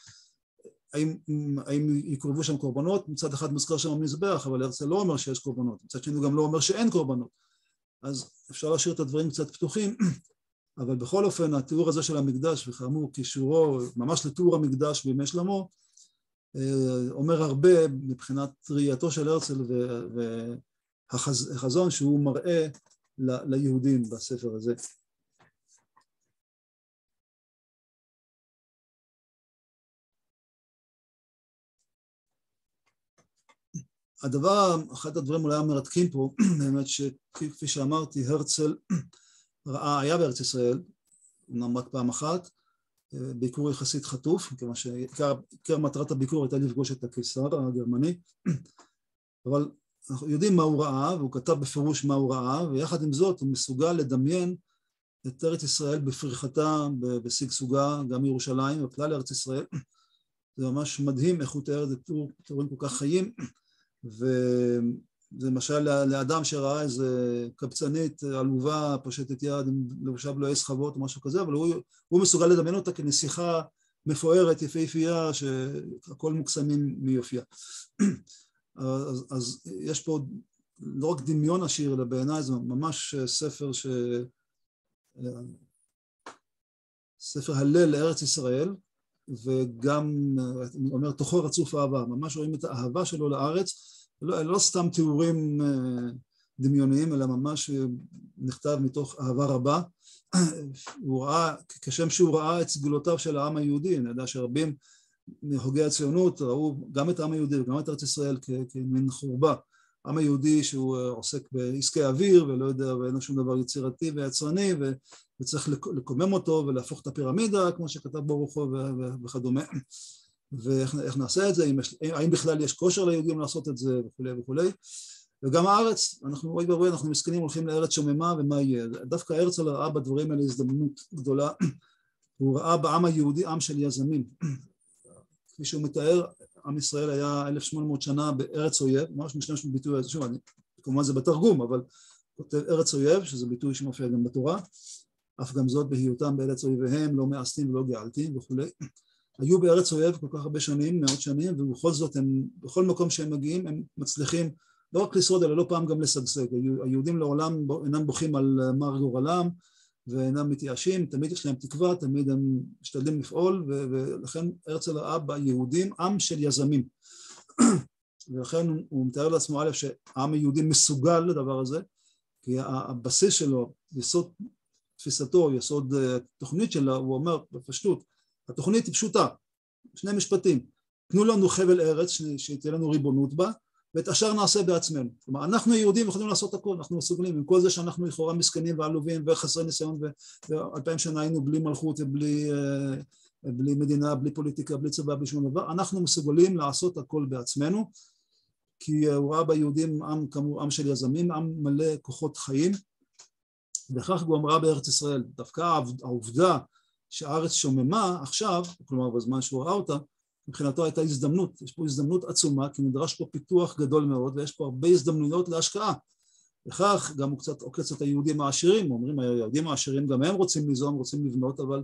האם יקרבו שם קורבנות? מצד אחד מוזכר שם המזבח, אבל הרצל לא אומר שיש קורבנות, מצד שני גם לא אומר שאין קורבנות, אז אפשר להשאיר את הדברים קצת פתוחים, אבל בכל אופן התיאור הזה של המקדש, וכאמור קישורו ממש לתיאור המקדש בימי שלמה, אומר הרבה מבחינת ראייתו של הרצל והחזון שהוא מראה ליהודים בספר הזה. אחד הדברים אולי המרתקים פה, באמת שכפי שאמרתי, הרצל היה בארץ ישראל, אמנם רק פעם אחת, ביקור יחסית חטוף, כיוון שעיקר מטרת הביקור הייתה לפגוש את הקיסר הגרמני, אבל אנחנו יודעים מה הוא ראה, והוא כתב בפירוש מה הוא ראה, ויחד עם זאת הוא מסוגל לדמיין את ארץ ישראל בפריחתה, בשגשוגה, גם ירושלים, וכלל ארץ ישראל. זה ממש מדהים איך הוא תיאר את זה, תיאורים כל כך חיים, וזה למשל לאדם שראה איזה קבצנית עלובה, פושטת יד, לבושה בלועי סחבות או משהו כזה, אבל הוא מסוגל לדמיין אותה כנסיכה מפוארת, יפהפייה, שהכל מוקסמים מיופייה. אז יש פה לא רק דמיון עשיר, אלא בעיניי זה ממש ספר הלל לארץ ישראל, וגם, אני אומר, תוכו רצוף אהבה, ממש רואים את האהבה שלו לארץ, לא סתם תיאורים דמיוניים, אלא ממש נכתב מתוך אהבה רבה. הוא ראה, כשם שהוא ראה את סגולותיו של העם היהודי, אני יודע שרבים מהוגי הציונות ראו גם את העם היהודי וגם את ארץ ישראל כמין חורבה. העם היהודי שהוא עוסק בעסקי אוויר ולא יודע, ואין לו שום דבר יצירתי ויצרני, וצריך לקומם אותו ולהפוך את הפירמידה, כמו שכתב ברוכו וכדומה. ואיך נעשה את זה, האם בכלל יש כושר ליהודים לעשות את זה וכו' וכו'. וגם הארץ, אנחנו מסכנים, הולכים לארץ שוממה, ומה יהיה? דווקא הרצל ראה בדברים האלה הזדמנות גדולה, הוא ראה בעם היהודי עם של יזמים. כפי שהוא מתאר, עם ישראל היה 1800 שנה בארץ אויב, ממש משתמש בביטוי הזה, שוב, כמובן זה בתרגום, אבל כותב ארץ אויב, שזה ביטוי שמופיע גם בתורה, אף גם זאת בהיותם בארץ אויביהם, לא מאסתים ולא גאלתים וכו'. היו בארץ אויב כל כך הרבה שנים, מאות שנים, ובכל זאת הם, בכל מקום שהם מגיעים, הם מצליחים לא רק לשרוד, אלא לא פעם גם לשגשג. היהודים לעולם אינם בוכים על מר גורלם, ואינם מתייאשים, תמיד יש להם תקווה, תמיד הם משתדלים לפעול, ולכן הרצל ראה ביהודים עם של יזמים. ולכן הוא מתאר לעצמו א' שהעם היהודי מסוגל לדבר הזה, כי הבסיס שלו, יסוד תפיסתו, יסוד תוכנית שלו, הוא אומר בפשטות, התוכנית היא פשוטה, שני משפטים, תנו לנו חבל ארץ שתהיה לנו ריבונות בה, ואת השאר נעשה בעצמנו. כלומר, אנחנו יהודים יכולים לעשות הכל, אנחנו מסוגלים, עם כל זה שאנחנו לכאורה מסכנים ועלובים וחסרי ניסיון, ו2000 שנה היינו בלי מלכות ובלי מדינה, בלי פוליטיקה, בלי צבא, בלי שום דבר, אנחנו מסוגלים לעשות הכל בעצמנו, כי הוא ראה ביהודים עם כמו עם של יזמים, עם מלא כוחות חיים, וכך גם ראה בארץ ישראל. דווקא העובדה שהארץ שוממה עכשיו, כלומר בזמן שהוא ראה אותה, מבחינתו הייתה הזדמנות, יש פה הזדמנות עצומה, כי נדרש פה פיתוח גדול מאוד, ויש פה הרבה הזדמנויות להשקעה. וכך גם הוא קצת עוקץ את היהודים העשירים, אומרים היהודים העשירים גם הם רוצים ליזום, רוצים לבנות, אבל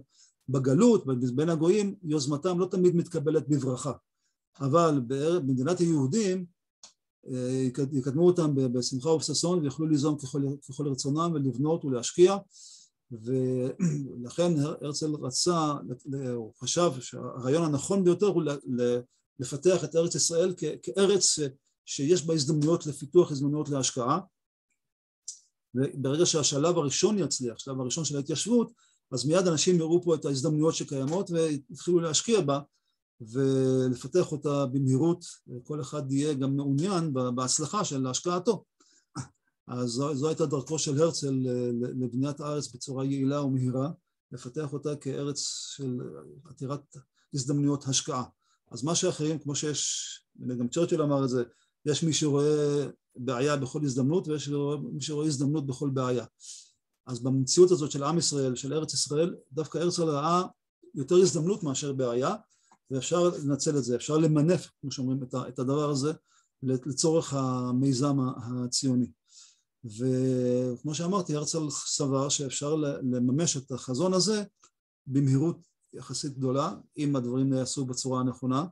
בגלות, בין הגויים, יוזמתם לא תמיד מתקבלת בברכה, אבל במדינת היהודים יקדמו אותם בשמחה ובששון ויוכלו ליזום ככל רצונם ולבנות ולהשקיע, ולכן הרצל רצה, הוא חשב שהרעיון הנכון ביותר הוא לפתח את ארץ ישראל כארץ שיש בה הזדמנויות לפיתוח, הזדמנויות להשקעה, וברגע שהשלב הראשון יצליח, השלב הראשון של ההתיישבות, אז מיד אנשים יראו פה את ההזדמנויות שקיימות והתחילו להשקיע בה ולפתח אותה במהירות, כל אחד יהיה גם מעוניין בהצלחה של השקעתו. אז זו הייתה דרכו של הרצל לבניית הארץ בצורה יעילה ומהירה, לפתח אותה כארץ של עתירת הזדמנויות השקעה. אז מה שאחרים, כמו שיש, גם צ'רצ'יל אמר את זה, יש מי שרואה בעיה בכל הזדמנות ויש מי שרואה הזדמנות בכל בעיה. אז במציאות הזאת של עם ישראל, של ארץ ישראל, דווקא הרצל ראה יותר הזדמנות מאשר בעיה, ואפשר לנצל את זה, אפשר למנף, כמו שאומרים, את הדבר הזה לצורך המיזם הציוני. וכמו שאמרתי, הרצל סבר שאפשר לממש את החזון הזה במהירות יחסית גדולה, אם הדברים נעשו בצורה הנכונה,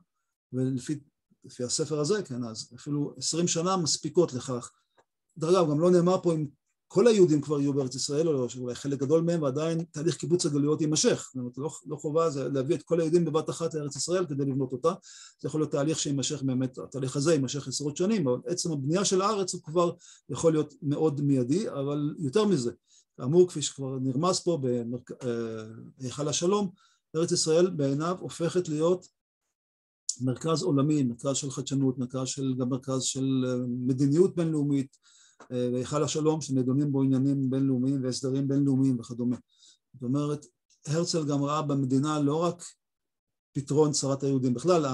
ולפי הספר הזה, כן, אז אפילו 20 שנה מספיקות לכך. דרך אגב, גם לא נאמר פה אם כל היהודים כבר יהיו בארץ ישראל, או שאולי חלק גדול מהם, ועדיין תהליך קיבוץ הגלויות יימשך. זאת אומרת, לא חובה זה להביא את כל היהודים בבת אחת לארץ ישראל כדי לבנות אותה. זה יכול להיות תהליך שימשך באמת, התהליך הזה יימשך עשרות שנים, אבל עצם הבנייה של הארץ הוא כבר יכול להיות מאוד מיידי, אבל יותר מזה. כאמור, כפי שכבר נרמז פה בהיכל השלום, ארץ ישראל בעיניו הופכת להיות מרכז עולמי, מרכז של חדשנות, גם מרכז של מדיניות בינלאומית, והיכל השלום שנדונים בו עניינים בינלאומיים והסדרים בינלאומיים וכדומה. זאת אומרת, הרצל גם ראה במדינה לא רק פתרון צרת היהודים, בכלל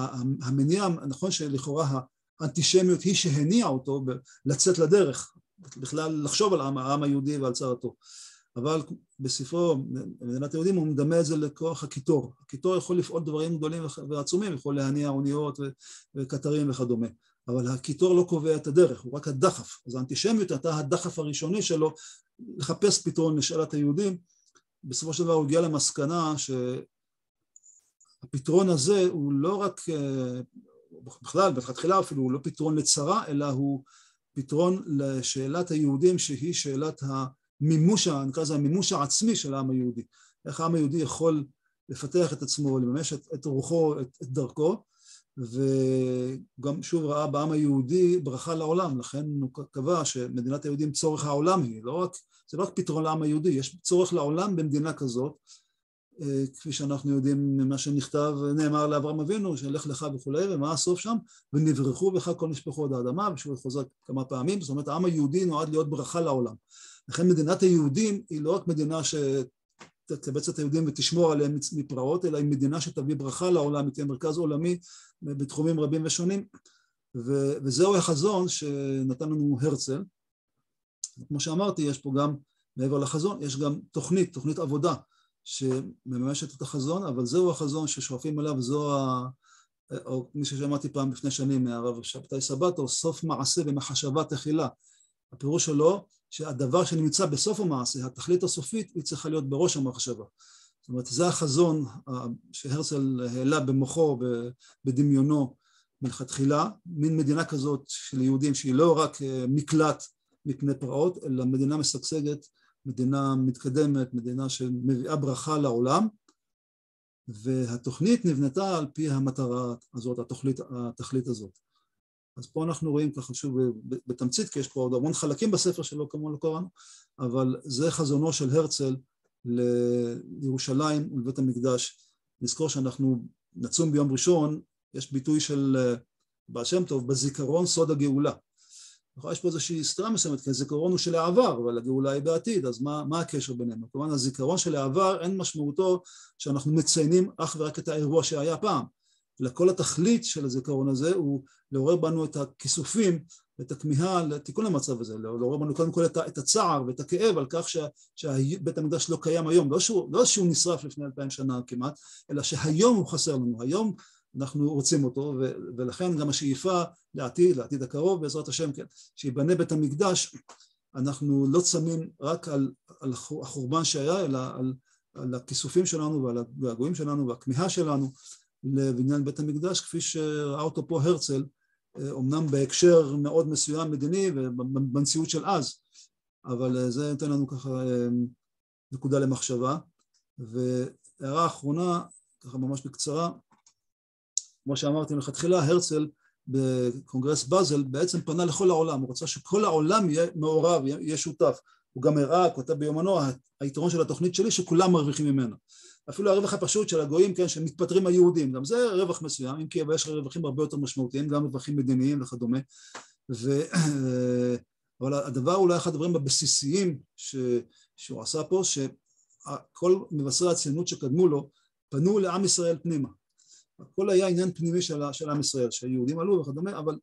המניע, נכון שלכאורה האנטישמיות היא שהניעה אותו לצאת לדרך, בכלל לחשוב על העם היהודי ועל צרתו, אבל בספרו מדינת היהודים הוא מדמה את זה לכוח הקיטור. הקיטור יכול לפעול דברים גדולים ועצומים, יכול להניע אוניות וקטרים וכדומה, אבל הקיטור לא קובע את הדרך, הוא רק הדחף. אז האנטישמיות הייתה הדחף הראשוני שלו לחפש פתרון לשאלת היהודים. בסופו של דבר הוא הגיע למסקנה שהפתרון הזה הוא לא רק, בכלל, בתחילה אפילו הוא לא פתרון לצרה, אלא הוא פתרון לשאלת היהודים שהיא שאלת המימוש, נקרא לזה המימוש העצמי של העם היהודי. איך העם היהודי יכול לפתח את עצמו, לממש את רוחו, את דרכו, וגם שוב ראה בעם היהודי ברכה לעולם, לכן הוא קבע שמדינת היהודים צורך העולם היא, זה לא רק פתרון לעם היהודי, יש צורך לעולם במדינה כזאת, כפי שאנחנו יודעים ממה שנכתב, נאמר לאברהם אבינו, שלך לך וכולי, ומה הסוף שם? ונברחו בך כל משפחות האדמה, ושוב חוזר כמה פעמים, זאת אומרת העם היהודי נועד להיות ברכה לעולם, לכן מדינת היהודים היא לא רק מדינה תקבץ את היהודים ותשמור עליהם מפרעות, אלא היא מדינה שתביא ברכה לעולם, היא תהיה מרכז עולמי בתחומים רבים ושונים, וזהו החזון שנתן לנו הרצל. כמו שאמרתי, יש פה גם, מעבר לחזון, יש גם תוכנית עבודה שמממשת את החזון, אבל זהו החזון ששואפים עליו, או מי ששמעתי פעם לפני שנים מהרב שבתאי סבתו, סוף מעשה במחשבה תחילה. הפירוש שלו, שהדבר שנמצא בסוף המעשה, התכלית הסופית, היא צריכה להיות בראש המחשבה. זאת אומרת, זה החזון שהרצל העלה במוחו, בדמיונו מלכתחילה, מין מדינה כזאת של יהודים שהיא לא רק מקלט מפני פרעות, אלא מדינה משגשגת, מדינה מתקדמת, מדינה שמביאה ברכה לעולם, והתוכנית נבנתה על פי המטרה הזאת, התכלית הזאת. אז פה אנחנו רואים ככה שוב בתמצית, כי יש פה עוד המון חלקים בספר שלו כמו לא קראנו, אבל זה חזונו של הרצל לירושלים ולבית המקדש. נזכור שאנחנו נצום ביום ראשון, יש ביטוי של בעל שם טוב, בזיכרון סוד הגאולה. יש פה איזושהי סתירה מסוימת, כי הזיכרון הוא של העבר, אבל הגאולה היא בעתיד, אז מה הקשר בינינו? כלומר, הזיכרון של העבר אין משמעותו שאנחנו מציינים אך ורק את האירוע שהיה פעם, אלא כל התכלית של הזיכרון הזה הוא לעורר בנו את הכיסופים ואת הכמיהה לתיקון המצב הזה, לעורר בנו קודם כל את הצער ואת הכאב על כך שבית המקדש לא קיים היום, לא שהוא נשרף לפני 2000 שנה כמעט, אלא שהיום הוא חסר לנו, היום אנחנו רוצים אותו, ולכן גם השאיפה לעתיד הקרוב בעזרת השם, כן, שיבנה בית המקדש, אנחנו לא צמים רק על החורבן שהיה, אלא על הכיסופים שלנו ועל הגעגועים שלנו והכמיהה שלנו לבניין בית המקדש, כפי שראה אותו פה הרצל, אמנם בהקשר מאוד מסוים מדיני ובמציאות של אז, אבל זה נותן לנו ככה נקודה למחשבה. והערה אחרונה, ככה ממש בקצרה, כמו שאמרתי מלכתחילה, הרצל בקונגרס באזל בעצם פנה לכל העולם, הוא רצה שכל העולם יהיה מעורב, יהיה שותף. הוא גם הראה, כותב ביומנו, היתרון של התוכנית שלי שכולם מרוויחים ממנה. אפילו הרווח הפשוט של הגויים, כן, שמתפטרים היהודים, גם זה רווח מסוים, אם כי יש רווחים הרבה יותר משמעותיים, גם רווחים מדיניים וכדומה. אבל הדבר, אולי אחד הדברים הבסיסיים שהוא עשה פה, שכל מבשרי הציונות שקדמו לו, פנו לעם ישראל פנימה. הכל היה עניין פנימי של עם ישראל, שהיהודים עלו וכדומה, אבל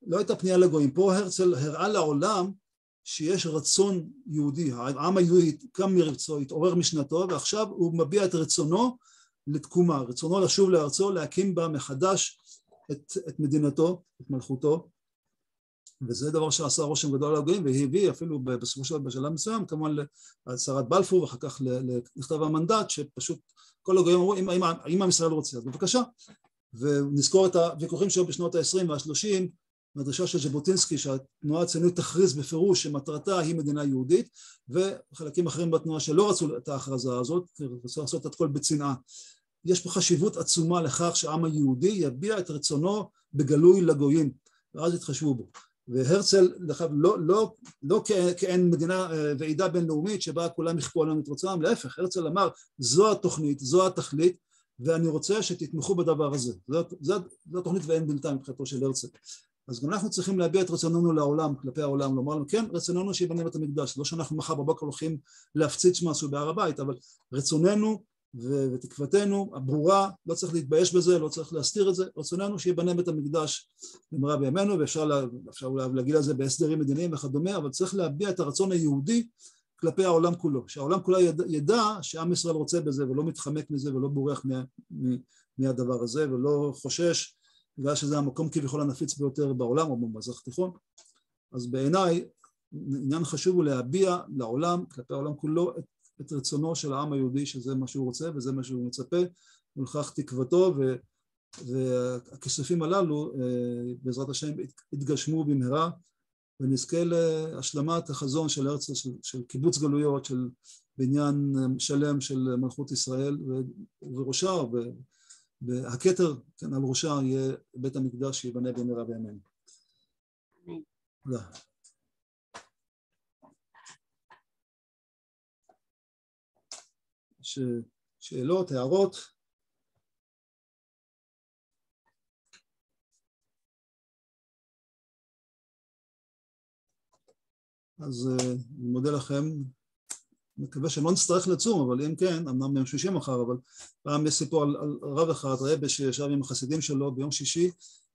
לא הייתה פנייה לגויים. פה הרצל הראה לעולם שיש רצון יהודי, העם היהודי קם מרצו, התעורר משנתו, ועכשיו הוא מביע את רצונו לתקומה, רצונו לשוב לארצו, להקים בה מחדש את מדינתו, את מלכותו, וזה דבר שעשה רושם גדול על הגויים, והביא אפילו בסופו של דבר בשלב מסוים, כמובן להצהרת בלפור, ואחר כך לכתב המנדט, שפשוט כל הגויים אמרו, אם עם ישראל רוצה, אז בבקשה, ונזכור את הוויכוחים שלו בשנות ה-20 וה-30, מהדרישה של ז'בוטינסקי שהתנועה הציונית תכריז בפירוש שמטרתה היא מדינה יהודית, וחלקים אחרים בתנועה שלא רצו את ההכרזה הזאת, רצו לעשות את הכל בצנעה. יש פה חשיבות עצומה לכך שהעם היהודי יביע את רצונו בגלוי לגויים, ואז יתחשבו בו. והרצל לא כאין מדינה ועידה בינלאומית שבה כולם יכפו עלינו את רצונם, להפך, הרצל אמר זו התוכנית, זו התכלית, ואני רוצה שתתמכו בדבר הזה. זו התוכנית ואין בלתה מבחינתו של הרצל. אז גם אנחנו צריכים להביע את רצוננו לעולם, כלפי העולם, לומר לנו, כן, רצוננו שיבנה בית המקדש, לא שאנחנו מחר בבוקר הולכים להפציץ משהו בהר הבית, אבל רצוננו ותקוותנו הברורה, לא צריך להתבייש בזה, לא צריך להסתיר את זה, רצוננו שיבנה בית המקדש במהרה בימינו, ואפשר להגיד על זה בהסדרים מדיניים וכדומה, אבל צריך להביע את הרצון היהודי כלפי העולם כולו, שהעולם כולו ידע שעם ישראל רוצה בזה, ולא מתחמק מזה, ולא בורח מהדבר הזה, ולא חושש, בגלל שזה המקום כביכול הנפיץ ביותר בעולם או במזרח התיכון. אז בעיניי עניין חשוב הוא להביע לעולם, כלפי העולם כולו, את רצונו של העם היהודי, שזה מה שהוא רוצה וזה מה שהוא מצפה, ולכך תקוותו, והכיסופים הללו בעזרת השם יתגשמו במהרה, ונזכה להשלמת החזון של הרצל, של קיבוץ גלויות, של בניין שלם של מלכות ישראל, ובראשה, והכתר, כן, על ראשה יהיה בית המקדש שיבנה במהרה בימינו. תודה. שאלות, הערות? אז אני מודה לכם, מקווה שלא נצטרך לצום, אבל אם כן, אמנם ביום שישי מחר, אבל פעם יש סיפור על רב אחד, רבי שישב עם החסידים שלו ביום שישי,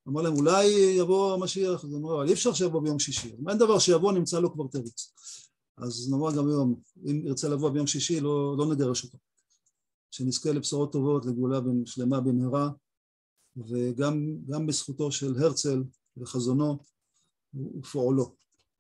אמר להם אולי יבוא המשיח, אז אמרו, אבל אי אפשר שיבוא ביום שישי, אין דבר שיבוא נמצא לו כבר תירוץ. אז נאמר גם היום, אם ירצה לבוא ביום שישי לא נגרש אותו. שנזכה לבשורות טובות, לגאולה שלמה במהרה, וגם בזכותו של הרצל וחזונו ופועלו.